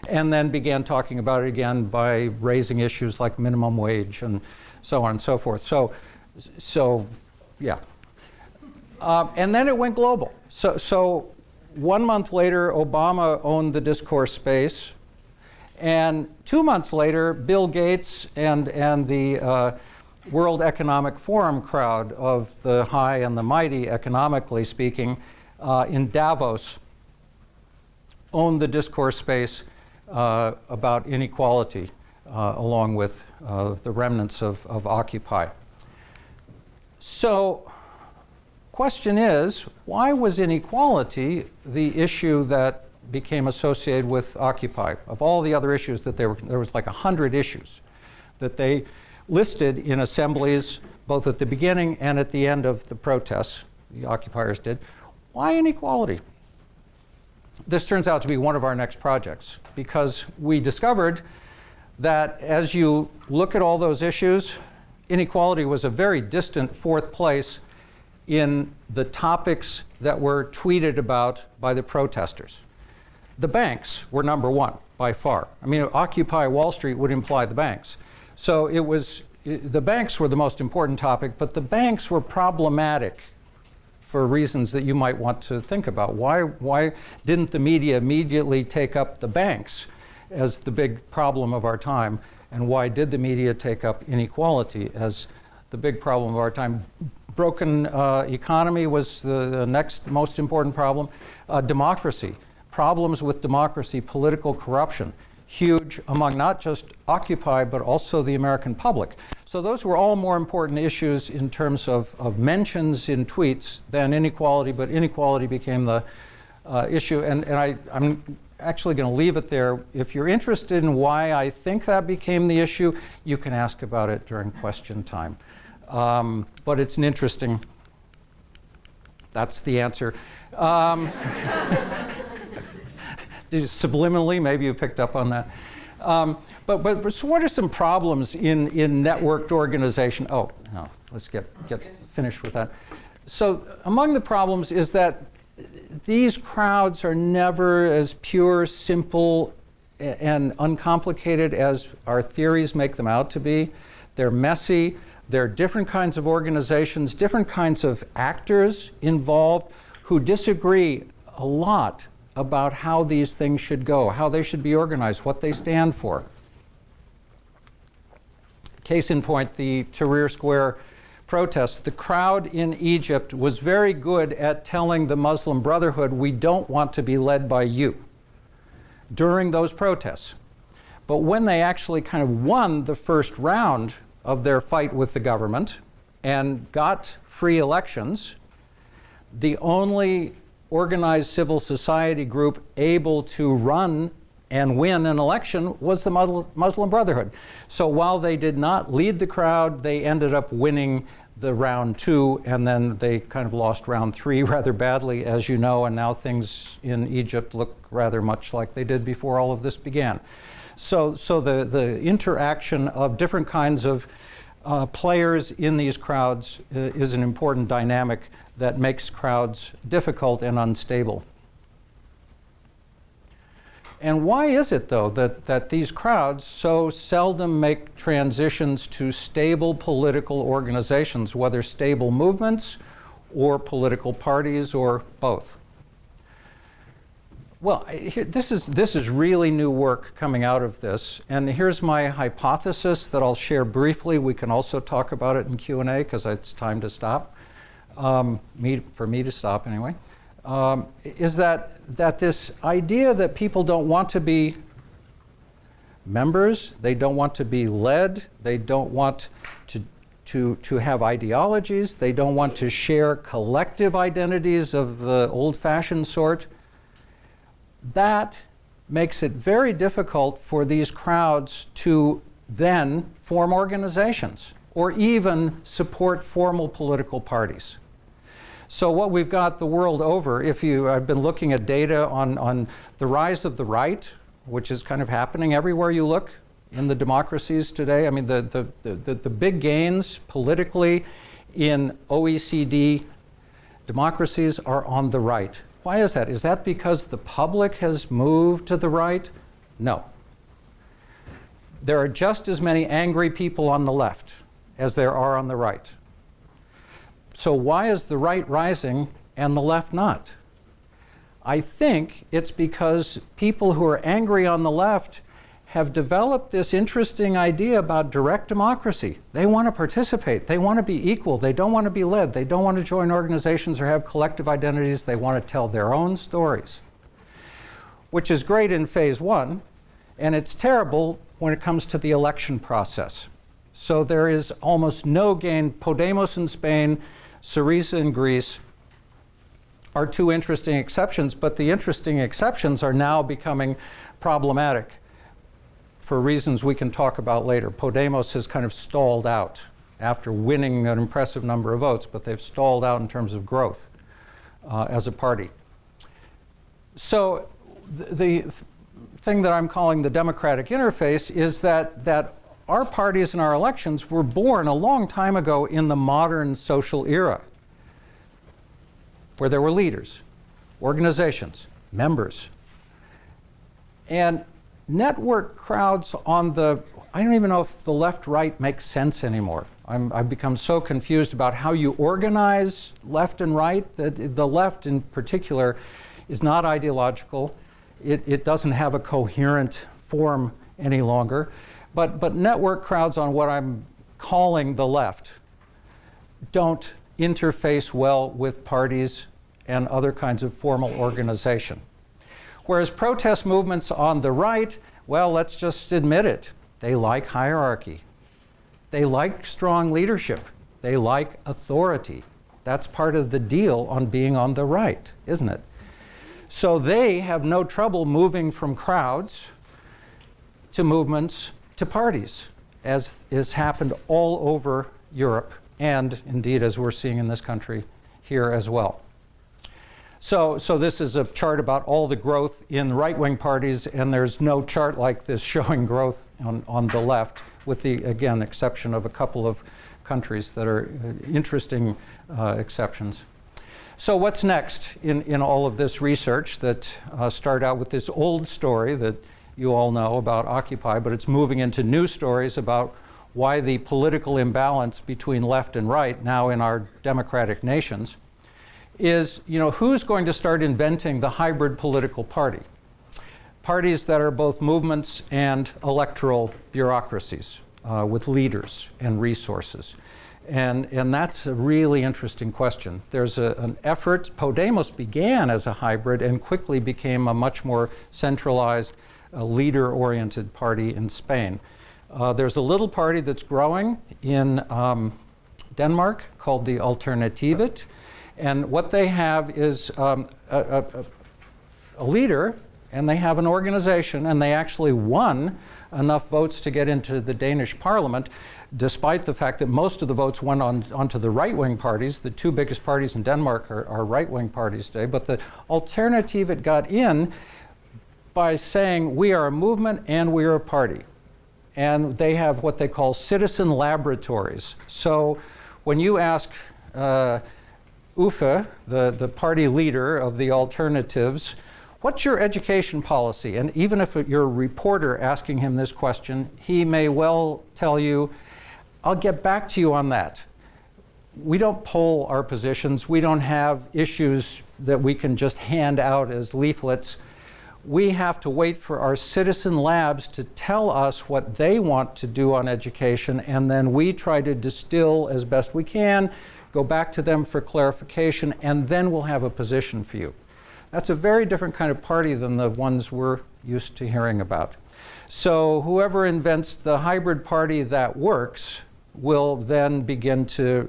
and then began talking about it again by raising issues like minimum wage and so on and so forth. So yeah. And then it went global. So 1 month later, Obama owned the discourse space. And 2 months later, Bill Gates and the World Economic Forum crowd of the high and the mighty, economically speaking, in Davos, owned the discourse space about inequality, along with the remnants of Occupy. So, question is, why was inequality the issue that became associated with Occupy? Of all the other issues that there was like 100 issues that they listed in assemblies, both at the beginning and at the end of the protests, the occupiers did. Why inequality? This turns out to be one of our next projects, because we discovered that as you look at all those issues, inequality was a very distant fourth place in the topics that were tweeted about by the protesters. The banks were number one by far. I mean, Occupy Wall Street would imply the banks. So the banks were the most important topic, but the banks were problematic for reasons that you might want to think about. Why didn't the media immediately take up the banks as the big problem of our time? And why did the media take up inequality as the big problem of our time? Broken economy was the next most important problem. Democracy. Problems with democracy, political corruption, huge among not just Occupy, but also the American public. So those were all more important issues in terms of mentions in tweets than inequality, but inequality became the issue. And I'm actually going to leave it there. If you're interested in why I think that became the issue, you can ask about it during question time. But it's an interesting, that's the answer. Subliminally, maybe you picked up on that. But so what are some problems in networked organization? Oh, no, let's get finished with that. So among the problems is that these crowds are never as pure, simple, and uncomplicated as our theories make them out to be. They're messy. There are different kinds of organizations, different kinds of actors involved who disagree a lot about how these things should go, how they should be organized, what they stand for. Case in point, the Tahrir Square protests. The crowd in Egypt was very good at telling the Muslim Brotherhood, we don't want to be led by you, during those protests. But when they actually kind of won the first round of their fight with the government and got free elections, the only organized civil society group able to run and win an election was the Muslim Brotherhood. So while they did not lead the crowd, they ended up winning the round 2, and then they kind of lost round 3 rather badly, as you know, and now things in Egypt look rather much like they did before all of this began. So the interaction of different kinds of players in these crowds is an important dynamic that makes crowds difficult and unstable. And why is it, though, that these crowds so seldom make transitions to stable political organizations, whether stable movements or political parties or both? Well, this is really new work coming out of this, and here's my hypothesis that I'll share briefly. We can also talk about it in Q&A because it's time to stop, for me to stop anyway. Is that this idea that people don't want to be members, they don't want to be led, they don't want to have ideologies, they don't want to share collective identities of the old-fashioned sort, that makes it very difficult for these crowds to then form organizations or even support formal political parties. So what we've got the world over, I've been looking at data on the rise of the right, which is kind of happening everywhere you look in the democracies today. I mean, the big gains politically in OECD democracies are on the right. Why is that? Is that because the public has moved to the right? No. There are just as many angry people on the left as there are on the right. So why is the right rising and the left not? I think it's because people who are angry on the left have developed this interesting idea about direct democracy. They want to participate. They want to be equal. They don't want to be led. They don't want to join organizations or have collective identities. They want to tell their own stories, which is great in phase 1, and it's terrible when it comes to the election process. So there is almost no gain. Podemos in Spain, Syriza in Greece are 2 interesting exceptions, but the interesting exceptions are now becoming problematic for reasons we can talk about later. Podemos has kind of stalled out after winning an impressive number of votes, but they've stalled out in terms of growth as a party. So the thing that I'm calling the democratic interface is that our parties and our elections were born a long time ago in the modern social era, where there were leaders, organizations, members. And network crowds on I don't even know if the left-right makes sense anymore. I've become so confused about how you organize left and right, that the left in particular is not ideological. It doesn't have a coherent form any longer. But network crowds on what I'm calling the left don't interface well with parties and other kinds of formal organization. Whereas protest movements on the right, well, let's just admit it, they like hierarchy. They like strong leadership. They like authority. That's part of the deal on being on the right, isn't it? So they have no trouble moving from crowds to movements to parties, as has happened all over Europe, and indeed as we're seeing in this country here as well. So this is a chart about all the growth in right-wing parties, and there's no chart like this showing growth on the left, with the, again, exception of a couple of countries that are interesting exceptions. So what's next in all of this research that started out with this old story that you all know about Occupy, but it's moving into new stories about why the political imbalance between left and right now in our democratic nations is, who's going to start inventing the hybrid political party? Parties that are both movements and electoral bureaucracies with leaders and resources. And that's a really interesting question. There's an effort. Podemos began as a hybrid and quickly became a much more centralized, leader-oriented party in Spain. There's a little party that's growing in Denmark called the Alternativet. And what they have is a leader, and they have an organization, and they actually won enough votes to get into the Danish parliament, despite the fact that most of the votes went onto the right-wing parties. The two biggest parties in Denmark are right-wing parties today. But the Alternativet got in by saying, we are a movement and we are a party. And they have what they call citizen laboratories. So when you ask Uffe, the party leader of the Alternatives, what's your education policy? And even if you're a reporter asking him this question, he may well tell you, I'll get back to you on that. We don't poll our positions. We don't have issues that we can just hand out as leaflets. We have to wait for our citizen labs to tell us what they want to do on education, and then we try to distill as best we can, go back to them for clarification, and then we'll have a position for you. That's a very different kind of party than the ones we're used to hearing about. So whoever invents the hybrid party that works will then begin to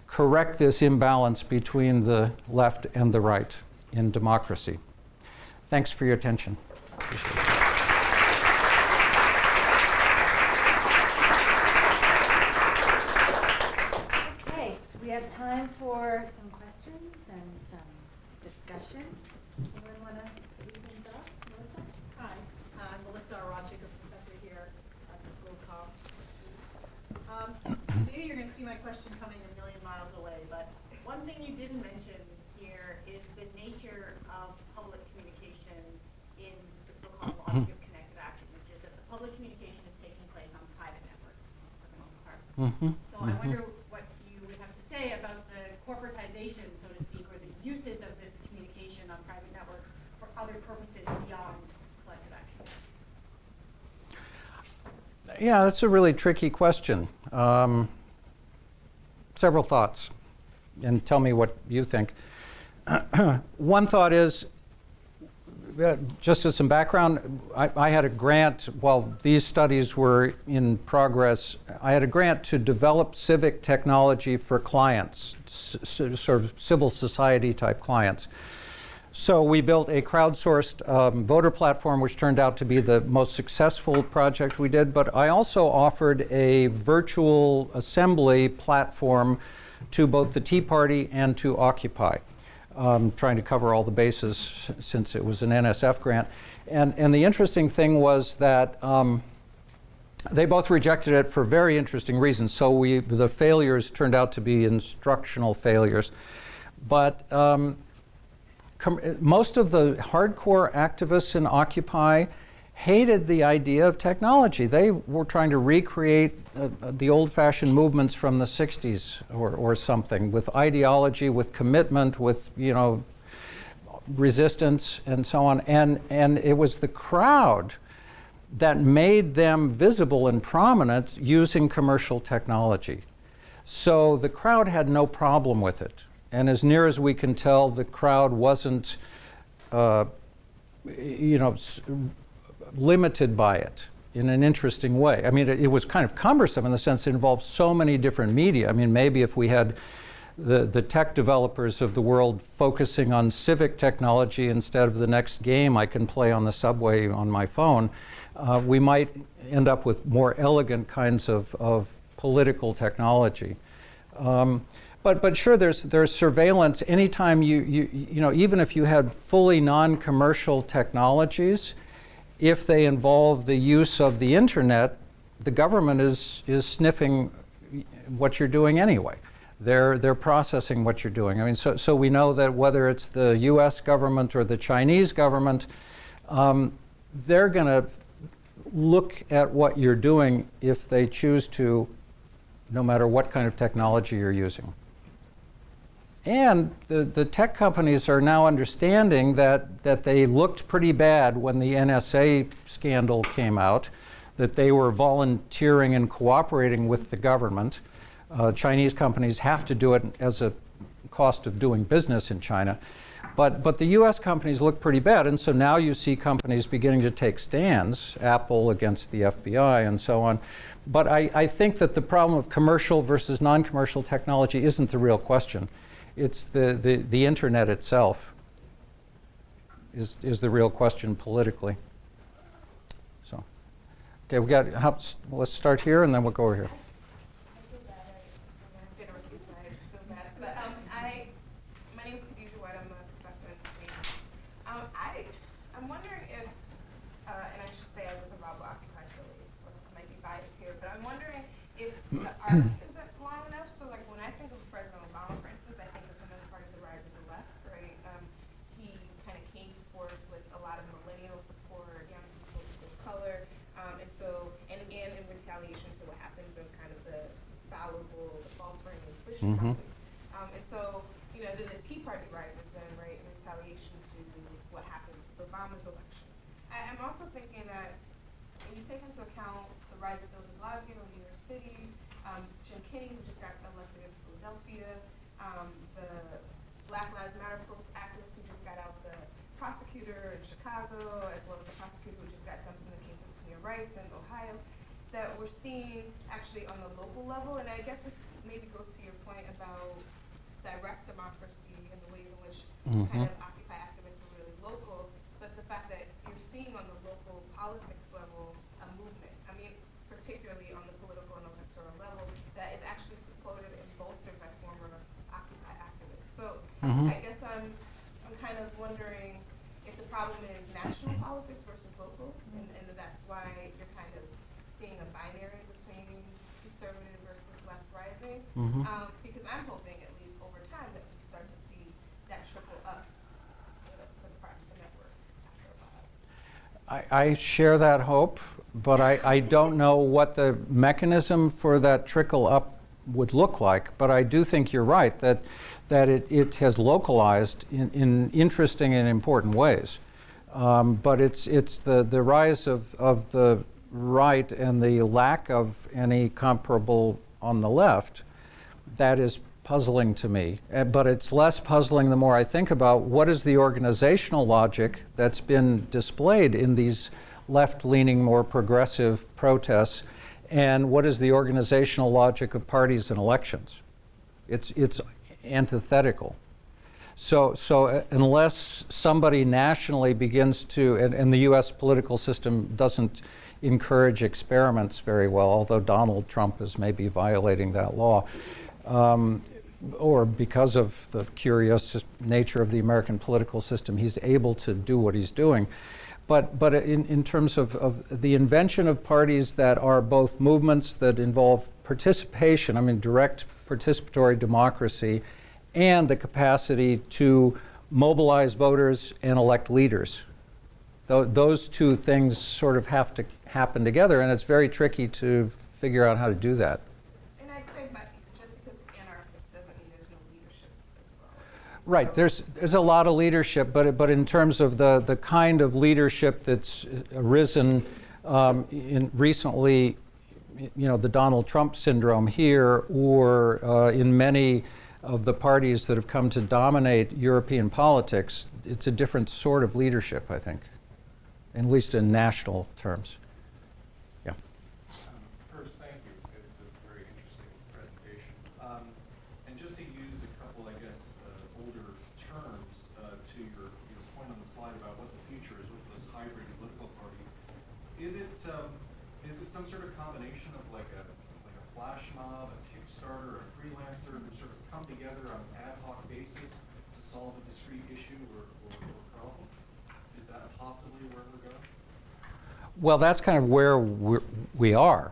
correct this imbalance between the left and the right in democracy. Thanks for your attention. Appreciate it. Okay, we have time for some questions and some discussion. Anyone want to lead things off? Melissa? Hi, I'm Melissa Arachik, a professor here at the School of Com. Maybe you're going to see my question coming a million miles away, but one thing you didn't mention here is the nature of public communication in the so-called logic of connective action, which is that the public communication is taking place on private networks for the most part. So I wonder what you would have to say about the corporatization, so to speak, or the uses of this communication on private networks for other purposes beyond collective action. Yeah, that's a really tricky question. Several thoughts, and tell me what you think. One thought is, just as some background, I had a grant while these studies were in progress. I had a grant to develop civic technology for clients, sort of civil society type clients. So we built a crowdsourced voter platform, which turned out to be the most successful project we did. But I also offered a virtual assembly platform to both the Tea Party and to Occupy, trying to cover all the bases since it was an NSF grant. And the interesting thing was that they both rejected it for very interesting reasons. So the failures turned out to be instructional failures. But most of the hardcore activists in Occupy hated the idea of technology. They were trying to recreate the old-fashioned movements from the 60s or something, with ideology, with commitment, with resistance, and so on. And it was the crowd that made them visible and prominent using commercial technology. So the crowd had no problem with it. And as near as we can tell, the crowd wasn't, limited by it in an interesting way. I mean, it was kind of cumbersome in the sense it involved so many different media. I mean, maybe if we had the tech developers of the world focusing on civic technology instead of the next game I can play on the subway on my phone, we might end up with more elegant kinds of political technology. But sure, there's surveillance. Anytime you know, even if you had fully non-commercial technologies, if they involve the use of the internet, the government is sniffing what you're doing anyway. They're processing what you're doing. I mean, so we know that whether it's the U.S. government or the Chinese government, they're going to look at what you're doing if they choose to, no matter what kind of technology you're using. And the tech companies are now understanding that they looked pretty bad when the NSA scandal came out, that they were volunteering and cooperating with the government. Chinese companies have to do it as a cost of doing business in China. But the US companies look pretty bad, and so now you see companies beginning to take stands, Apple against the FBI and so on. But I think that the problem of commercial versus non-commercial technology isn't the real question. It's the internet itself is the real question politically. So, okay, let's start here and then we'll go over here. I'm wondering if, and I should say I was a Bravo Occupy affiliate, so I might be biased here, but I'm wondering if the arc isn't long enough. So like when I think of President Obama, for instance, I think of him as part of the rise of the left, right? He kind of came to force with a lot of millennial support, young people of color, and again in retaliation to what happens in kind of the fallible, the faltering and pushing companies. And so, you know, then the Tea Party rises then, right, in retaliation to what happens with Obama's election. I'm also thinking that when you take into account the rise of Bill de Blasio in New York City, Jim Kinney, who just got elected in Philadelphia, the Black Lives Matter activist who just got out, the prosecutor in Chicago, as well as the prosecutor who just got dumped in the case of Tamir Rice in Ohio, that we're seeing actually on the local level. And I guess this maybe goes to your point about direct democracy and the ways in which kind of Occupy activists were really local, but the fact that you're seeing on the local politics level a movement, I mean, particularly on the political and electoral level, that is actually supported and bolstered by former Occupy activists. So I guess I'm kind of wondering if the problem is national politics versus local, and that's why you're kind of seeing a binary between conservative versus left rising, because I'm hoping at least over time that we start to see that trickle up for the network after a while. I share that hope, but I don't know what the mechanism for that trickle up would look like. But I do think you're right that it has localized in interesting and important ways. But it's the rise of the right and the lack of any comparable on the left that is puzzling to me. But it's less puzzling the more I think about what is the organizational logic that's been displayed in these left-leaning, more progressive protests, and what is the organizational logic of parties and elections. It's antithetical. So unless somebody nationally begins to, and the US political system doesn't encourage experiments very well, although Donald Trump is maybe violating that law, or because of the curious nature of the American political system, he's able to do what he's doing. But in terms of the invention of parties that are both movements that involve participation, I mean direct participatory democracy, and the capacity to mobilize voters and elect leaders. Those two things sort of have to happen together, and it's very tricky to figure out how to do that. And I'd say, but just because it's anarchist doesn't mean there's no leadership as well. Right, there's a lot of leadership, but in terms of the kind of leadership that's arisen in recently, you know, the Donald Trump syndrome here, or in many of the parties that have come to dominate European politics, it's a different sort of leadership, I think, at least in national terms. some sort of combination of like a flash mob, a Kickstarter, a freelancer who sort of come together on an ad hoc basis to solve a discrete issue or problem? Is that possibly where we're going? Well, that's kind of where we are.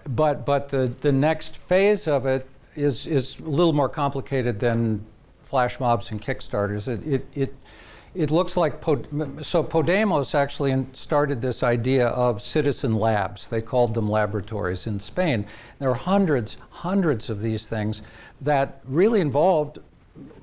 But the next phase of it is a little more complicated than flash mobs and Kickstarters. It looks like, so Podemos actually started this idea of citizen labs. They called them laboratories in Spain. There are hundreds of these things that really involved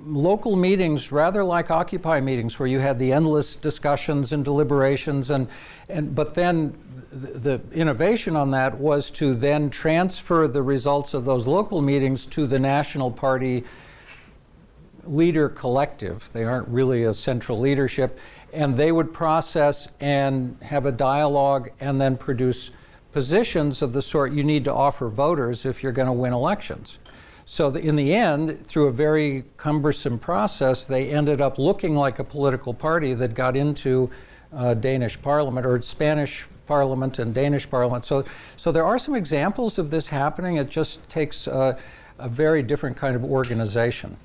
local meetings, rather like Occupy meetings, where you had the endless discussions and deliberations, but then the innovation on that was to then transfer the results of those local meetings to the National Party leader collective. They aren't really a central leadership, and they would process and have a dialogue and then produce positions of the sort you need to offer voters if you're going to win elections. So in the end, through a very cumbersome process, they ended up looking like a political party that got into Danish parliament, or Spanish parliament and Danish parliament. So there are some examples of this happening. It just takes a very different kind of organization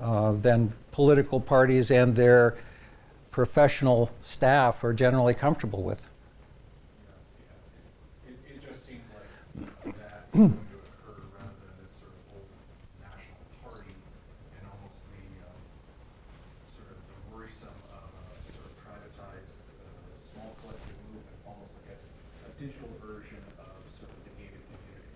than political parties and their professional staff are generally comfortable with. It just seems like that is going to occur rather than this sort of old national party and almost the sort of the worrisome sort of privatized small collective movement, almost like a digital version of sort of the gated community,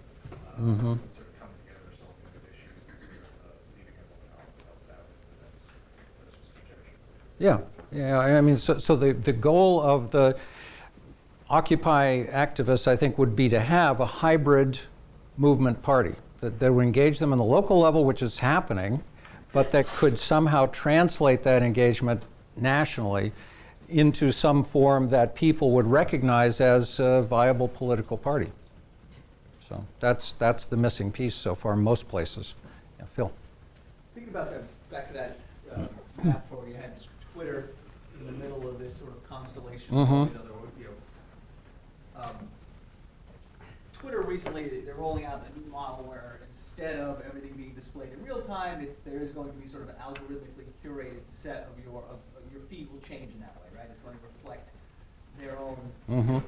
sort of coming together, solving these issues, and sort of leaving everyone else out. That's just conjecture. Yeah. I mean, so the goal of the Occupy activists, I think, would be to have a hybrid movement party that would engage them on the local level, which is happening, but that could somehow translate that engagement nationally into some form that people would recognize as a viable political party. So that's the missing piece so far in most places. Yeah, Phil. Thinking about that, back to that map where you had Twitter in the middle of this sort of constellation of all these other, Twitter recently, they're rolling out a new model where instead of everything being displayed in real time, there is going to be sort of an algorithmically curated set of your feed will change in that way, right? It's going to reflect their own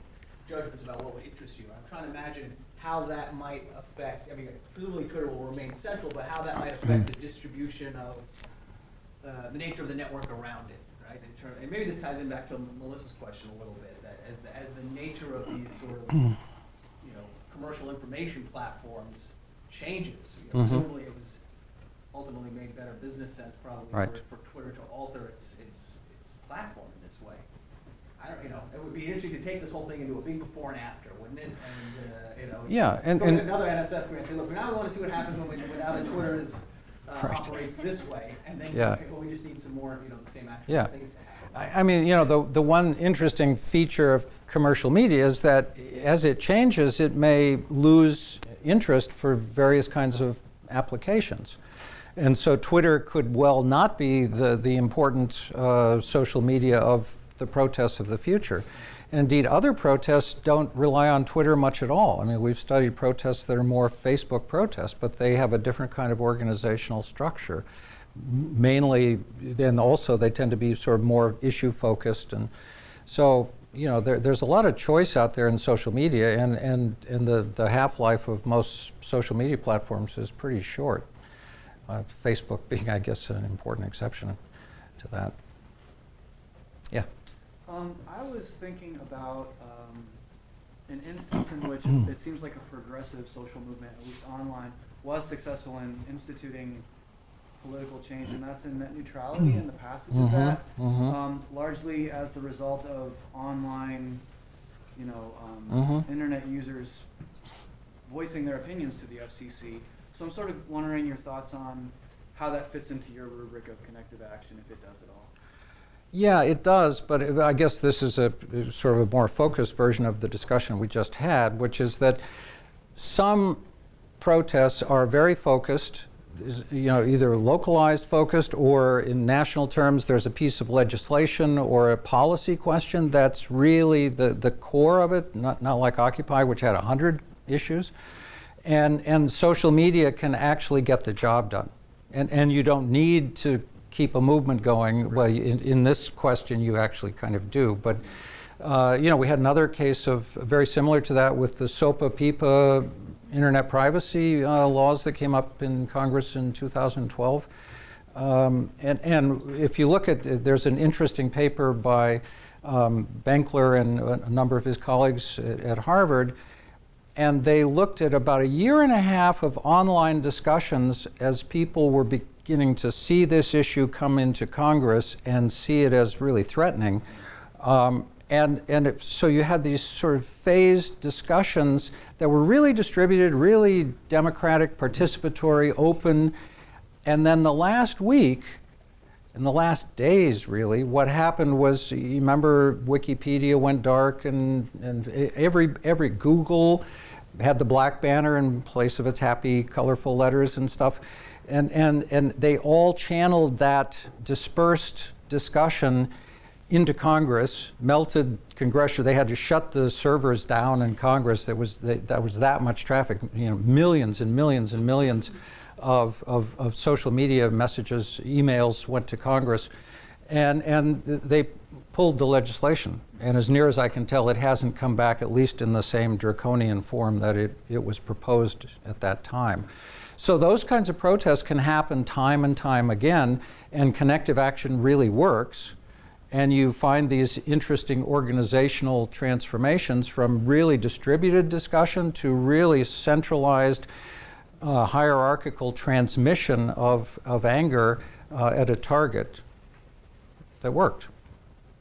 judgments about what would interest you. I'm trying to imagine how that might affect, I mean, presumably Twitter will remain central, but how that might affect the distribution of the nature of the network around it, right? And maybe this ties in back to Melissa's question a little bit, that as the nature of these sort of commercial information platforms changes, presumably it was ultimately made better business sense probably for Twitter to alter its platform in this way. I don't, it would be interesting to take this whole thing into a big before and after, wouldn't it? And yeah, and another NSF grant say, look, now we want to see what happens when now that Twitter is operates this way, and then we just need some more, the same actual things to happen. I mean, the one interesting feature of commercial media is that as it changes, it may lose interest for various kinds of applications. And so Twitter could well not be the important social media of the protests of the future. And indeed, other protests don't rely on Twitter much at all. I mean, we've studied protests that are more Facebook protests, but they have a different kind of organizational structure. Mainly, then also they tend to be sort of more issue focused. And so, there's a lot of choice out there in social media, and the half-life of most social media platforms is pretty short. Facebook being, I guess, an important exception to that. Yeah. I was thinking about an instance in which it seems like a progressive social movement, at least online, was successful in instituting political change, and that's in net neutrality and the passage of that, largely as the result of online, internet users voicing their opinions to the FCC. So I'm sort of wondering your thoughts on how that fits into your rubric of connective action, if it does at all. Yeah, it does, but I guess this is a sort of a more focused version of the discussion we just had, which is that some protests are very focused, is, either localized, focused, or in national terms, there's a piece of legislation or a policy question that's really the core of it, not like Occupy, which had 100 issues. And social media can actually get the job done. And you don't need to keep a movement going. Well, in this question, you actually kind of do. But, we had another case of very similar to that with the SOPA PIPA internet privacy laws that came up in Congress in 2012. And if you look at, there's an interesting paper by Benkler and a number of his colleagues at Harvard, and they looked at about 1.5 years of online discussions as people were beginning to see this issue come into Congress and see it as really threatening. So you had these sort of phased discussions that were really distributed, really democratic, participatory, open. And then the last week, in the last days really, what happened was, you remember Wikipedia went dark and every Google had the black banner in place of its happy, colorful letters and stuff. And they all channeled that dispersed discussion into Congress, melted congressional. They had to shut the servers down in Congress. That was that much traffic. Millions and millions and millions of social media messages, emails went to Congress, and they pulled the legislation. And as near as I can tell, it hasn't come back, at least in the same draconian form that it was proposed at that time. So those kinds of protests can happen time and time again, and connective action really works. And you find these interesting organizational transformations from really distributed discussion to really centralized hierarchical transmission of anger at a target that worked.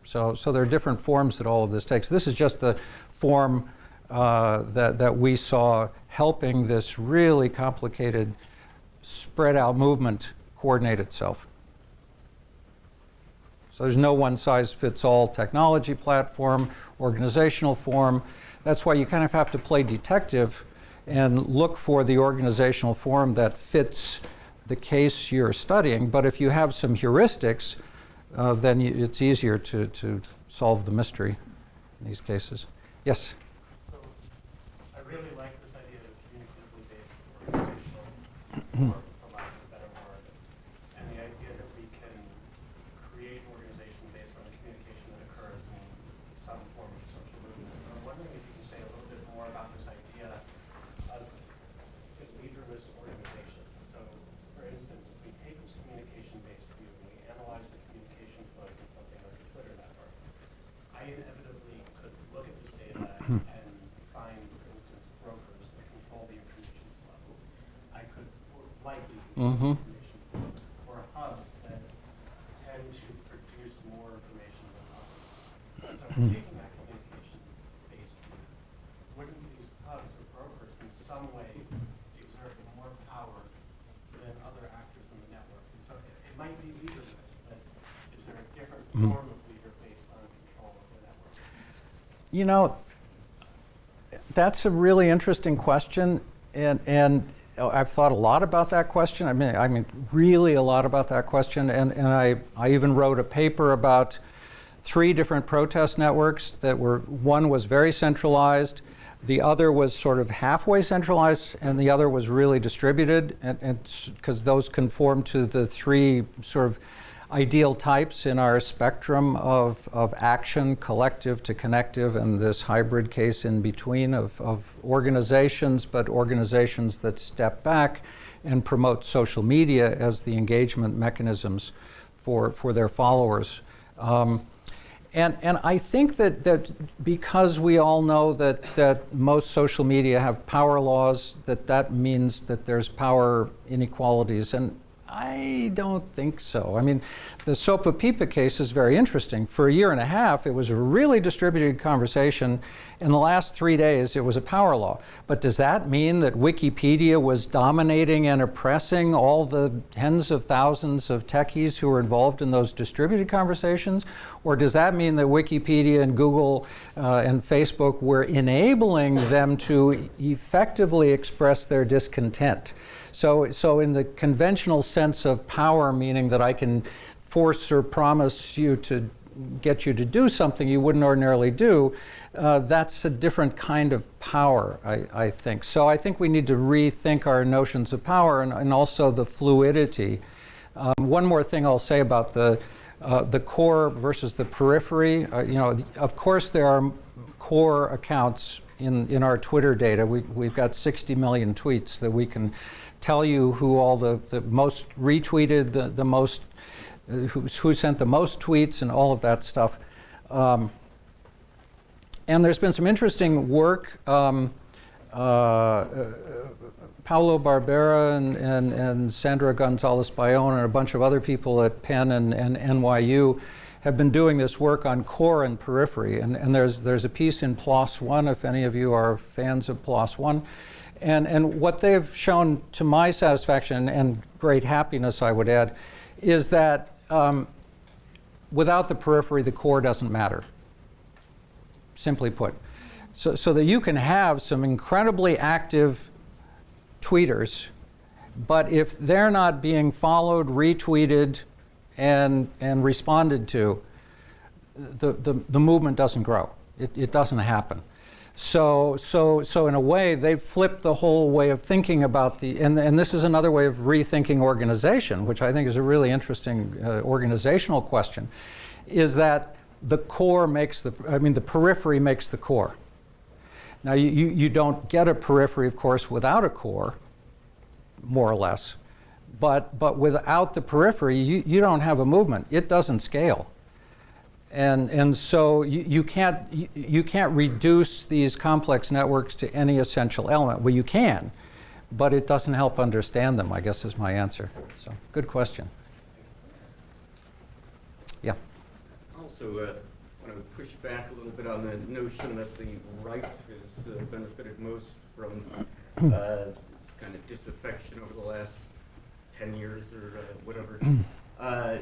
So there are different forms that all of this takes. This is just the form that we saw helping this really complicated spread out movement coordinate itself. So there's no one-size-fits-all technology platform, organizational form. That's why you kind of have to play detective and look for the organizational form that fits the case you're studying. But if you have some heuristics, then it's easier to solve the mystery in these cases. Yes? So I really like this idea of communicatively based organizational form, for lack of a better word, and the idea that we can create an organization based on the communication that occurs in some form of social movement. I'm wondering if you can say a little bit more about this idea of a leaderless organization. So, for instance, if we take this communication-based view and we analyze the communication flows in something like a Twitter network, I inevitably could look at this data and find, for instance, brokers that control the information flow. I could likely control the information flow, or hubs that tend to produce more information than others. So if we're taking that communication-based view, wouldn't these hubs or brokers in some way exert more power than other actors in the network? And so it might be leaderless, but is there a different form of leader based on control of the network? That's a really interesting question, and I've thought a lot about that question. I mean, really a lot about that question, and I even wrote a paper about 3 different protest networks that one was very centralized, the other was sort of halfway centralized, and the other was really distributed, and because those conform to the 3 sort of ideal types in our spectrum of action, collective to connective, and this hybrid case in between of organizations, but organizations that step back and promote social media as the engagement mechanisms for their followers. And I think that because we all know that most social media have power laws, that means that there's power inequalities, and I don't think so. I mean, the SOPA PIPA case is very interesting. For 1.5 years, it was a really distributed conversation. In the last 3 days, it was a power law. But does that mean that Wikipedia was dominating and oppressing all the tens of thousands of techies who were involved in those distributed conversations? Or does that mean that Wikipedia and Google and Facebook were enabling them to effectively express their discontent? So in the conventional sense of power, meaning that I can force or promise you to get you to do something you wouldn't ordinarily do, that's a different kind of power, I think. So I think we need to rethink our notions of power and also the fluidity. One more thing I'll say about the core versus the periphery. Of course there are core accounts in our Twitter data. We've got 60 million tweets that we can tell you who all the most retweeted, the most, who sent the most tweets and all of that stuff. And there's been some interesting work. Paulo Barbera and Sandra Gonzalez-Bayón and a bunch of other people at Penn and NYU have been doing this work on core and periphery. And there's a piece in PLOS One, if any of you are fans of PLOS One. And what they've shown to my satisfaction and great happiness, I would add, is that without the periphery, the core doesn't matter, simply put. So that you can have some incredibly active tweeters, but if they're not being followed, retweeted, and responded to, the movement doesn't grow. It doesn't happen. So in a way, they've flipped the whole way of thinking about and this is another way of rethinking organization, which I think is a really interesting organizational question, is that the core makes the periphery makes the core. Now, you don't get a periphery, of course, without a core, more or less. But without the periphery, you don't have a movement. It doesn't scale. And so you can't reduce these complex networks to any essential element. Well, you can, but it doesn't help understand them, I guess is my answer. So, good question. Yeah. Also, want to push back a little bit on the notion that the right has benefited most from this kind of disaffection over the last 10 years or whatever. I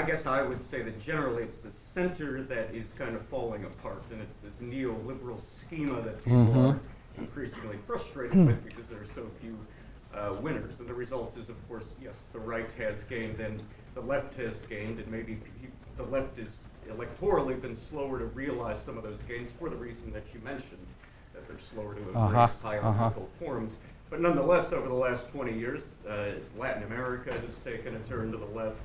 guess I would say that generally it's the center that is kind of falling apart, and it's this neoliberal schema that people are increasingly frustrated with because there are so few winners. And the result is, of course, yes, the right has gained and the left has gained, and maybe the left is electorally been slower to realize some of those gains for the reason that you mentioned, that they're slower to embrace hierarchical forms. But nonetheless, over the last 20 years, Latin America has taken a turn to the left.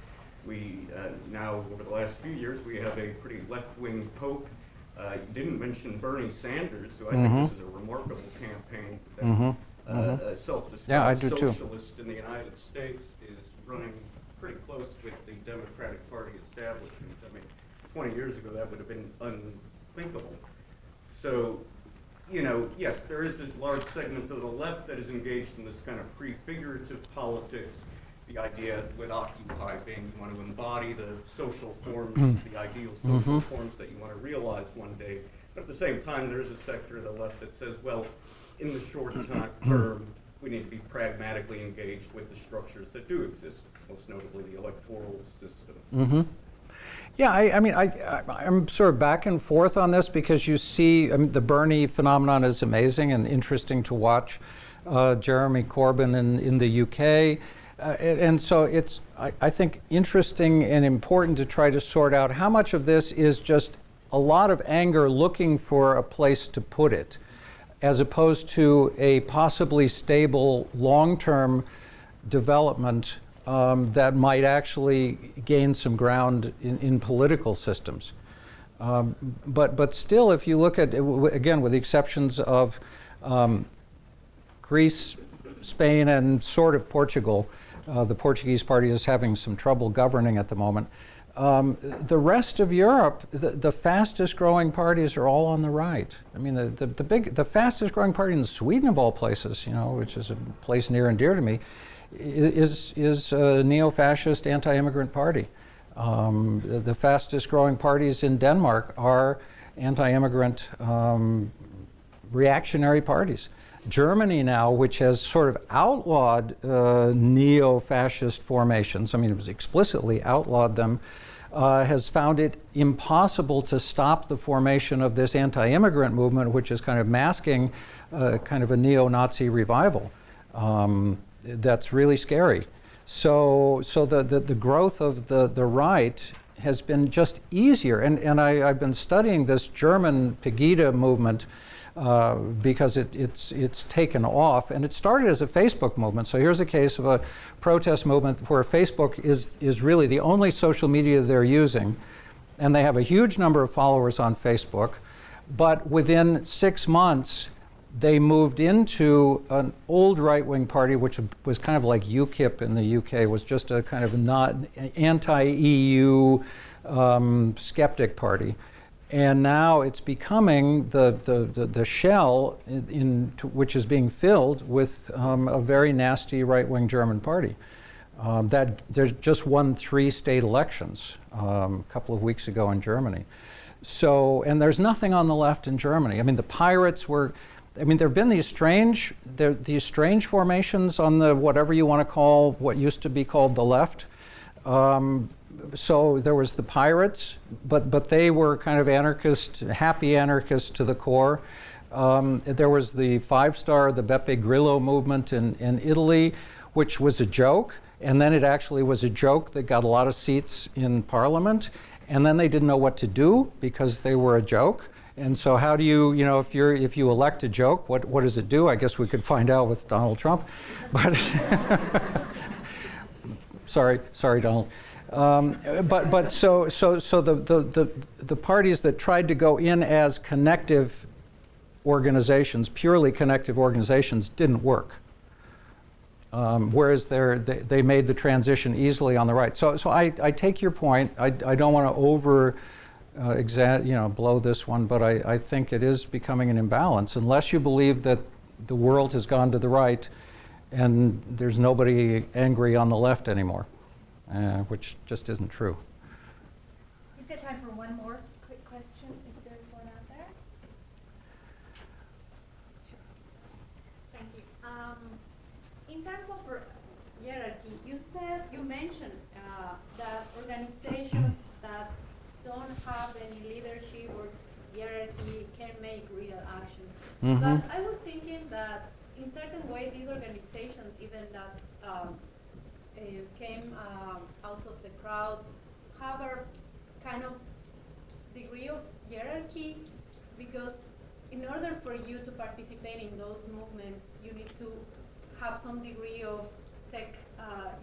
We now, over the last few years, we have a pretty left-wing pope. You didn't mention Bernie Sanders, who I think this is a remarkable campaign. That a self-described socialist in the United States is running pretty close with the Democratic Party establishment. I mean, 20 years ago, that would have been unthinkable. So, yes, there is this large segment of the left that is engaged in this kind of prefigurative politics. The idea with Occupy being you want to embody the social forms, the ideal social forms that you want to realize one day. But at the same time, there's a sector of the left that says, well, in the short term, we need to be pragmatically engaged with the structures that do exist, most notably the electoral system. Yeah, I'm sort of back and forth on this because you see the Bernie phenomenon is amazing and interesting to watch. Jeremy Corbyn in the UK. And so it's, I think, interesting and important to try to sort out how much of this is just a lot of anger looking for a place to put it, as opposed to a possibly stable long-term development that might actually gain some ground in political systems. But still, if you look at, again, with the exceptions of Greece, Spain, and sort of Portugal, the Portuguese party is having some trouble governing at the moment. The rest of Europe, the fastest growing parties are all on the right. I mean, the fastest growing party in Sweden of all places, which is a place near and dear to me, is a neo-fascist anti-immigrant party. The fastest growing parties in Denmark are anti-immigrant reactionary parties. Germany now, which has sort of outlawed neo-fascist formations, it was explicitly outlawed them has found it impossible to stop the formation of this anti-immigrant movement, which is kind of masking kind of a neo-Nazi revival. That's really scary. So the growth of the right has been just easier. And I've been studying this German Pegida movement because it's taken off, and it started as a Facebook movement. So here's a case of a protest movement where Facebook is really the only social media they're using, and they have a huge number of followers on Facebook. But within 6 months, they moved into an old right-wing party, which was kind of like UKIP in the UK, was just a kind of not anti-EU skeptic party. And now it's becoming the shell which is being filled with a very nasty right-wing German party. That there's just won 3 state elections a couple of weeks ago in Germany. So, and there's nothing on the left in Germany. I mean, the pirates were, I mean, there have been these strange formations on the, whatever you want to call, what used to be called the left. So there was the pirates, but they were kind of anarchist, happy anarchists to the core. There was the Five Star, the Beppe Grillo movement in Italy, which was a joke. And then it actually was a joke that got a lot of seats in parliament. And then they didn't know what to do because they were a joke. And so how do you, you know, if you elect a joke, what does it do? I guess we could find out with Donald Trump. But sorry, Donald. But so the parties that tried to go in as connective organizations, purely connective organizations, didn't work. Whereas they made the transition easily on the right. So I take your point. I don't want to blow this one, but I think it is becoming an imbalance unless you believe that the world has gone to the right and there's nobody angry on the left anymore. Which just isn't true. We've got time for one more quick question, if there's one out there. Sure. Thank you. In terms of hierarchy, you mentioned that organizations that don't have any leadership or hierarchy can make real action. Mm-hmm. But I was thinking that in certain way, these organizations, even that came out of the crowd, have a kind of degree of hierarchy, because in order for you to participate in those movements, you need to have some degree of tech.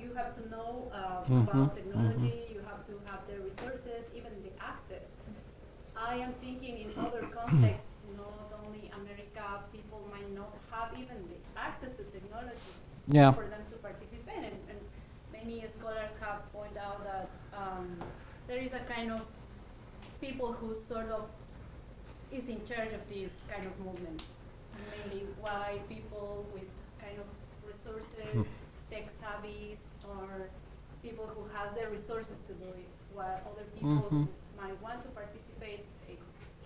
You have to know about technology, you have to have the resources, even the access. I am thinking in other contexts, not only America, people might not have even the access to technology for them to participate. And many scholars have pointed out that there is a kind of people who sort of is in charge of these kind of movements, mainly white people with kind of resources, tech savvies, or people who have the resources to do it, while other people who might want to participate, they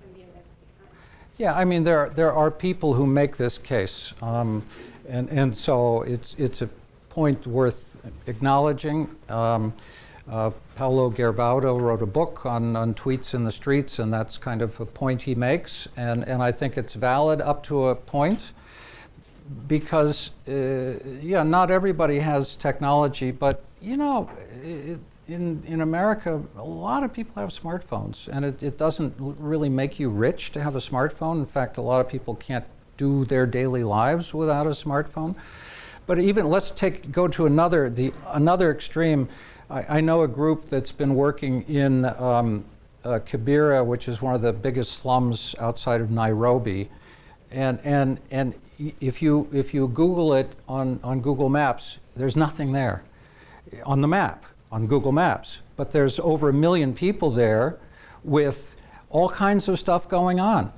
can be left behind. Yeah, I mean, there are people who make this case, and so it's a point worth acknowledging. Paolo Gerbaudo wrote a book on tweets in the streets, and that's kind of a point he makes, and I think it's valid up to a point, because not everybody has technology, but you know, in America, a lot of people have smartphones, and it doesn't really make you rich to have a smartphone. In fact, a lot of people can't do their daily lives without a smartphone. But even let's go to another extreme. I know a group that's been working in Kibera, which is one of the biggest slums outside of Nairobi, and if you Google it on Google Maps, there's nothing there on the map on Google Maps, but there's over 1 million people there with all kinds of stuff going on.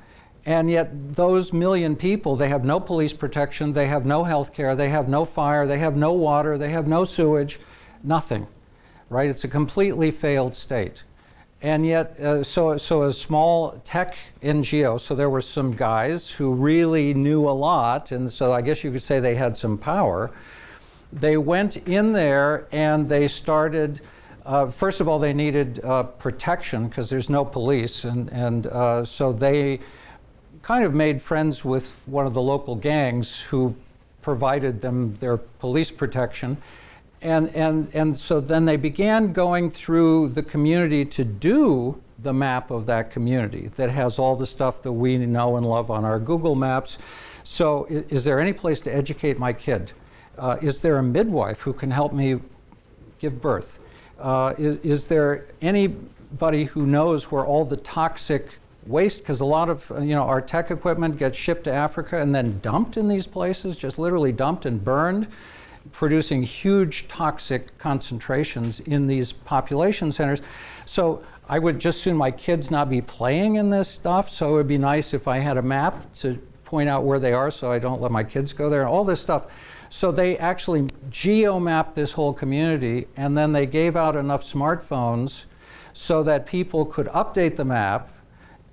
And yet those 1 million people, they have no police protection, they have no health care, they have no fire, they have no water, they have no sewage, nothing, right? It's a completely failed state. And yet, so a small tech NGO, so there were some guys who really knew a lot, and so I guess you could say they had some power. They went in there and they started First of all, they needed protection because there's no police, and so they kind of made friends with one of the local gangs who provided them their police protection. And so then they began going through the community to do the map of that community that has all the stuff that we know and love on our Google Maps. So is there any place to educate my kid? Is there a midwife who can help me give birth? Is there anybody who knows where all the toxic waste, because a lot of our tech equipment gets shipped to Africa and then dumped in these places, just literally dumped and burned, producing huge toxic concentrations in these population centers. So I would just soon my kids not be playing in this stuff, so it would be nice if I had a map to point out where they are so I don't let my kids go there, all this stuff. So they actually geo-mapped this whole community, and then they gave out enough smartphones so that people could update the map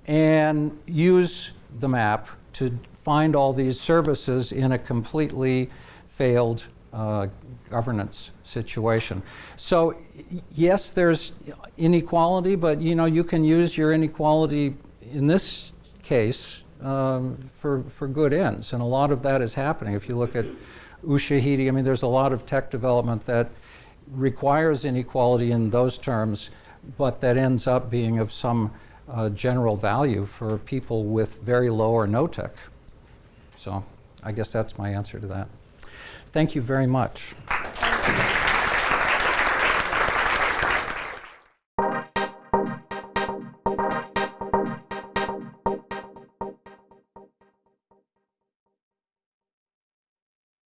and use the map to find all these services in a completely failed governance situation. So yes, there's inequality, but you can use your inequality in this case for good ends, and a lot of that is happening. If you look at Ushahidi, I mean, there's a lot of tech development that requires inequality in those terms, but that ends up being of some general value for people with very low or no tech. So I guess that's my answer to that. Thank you very much.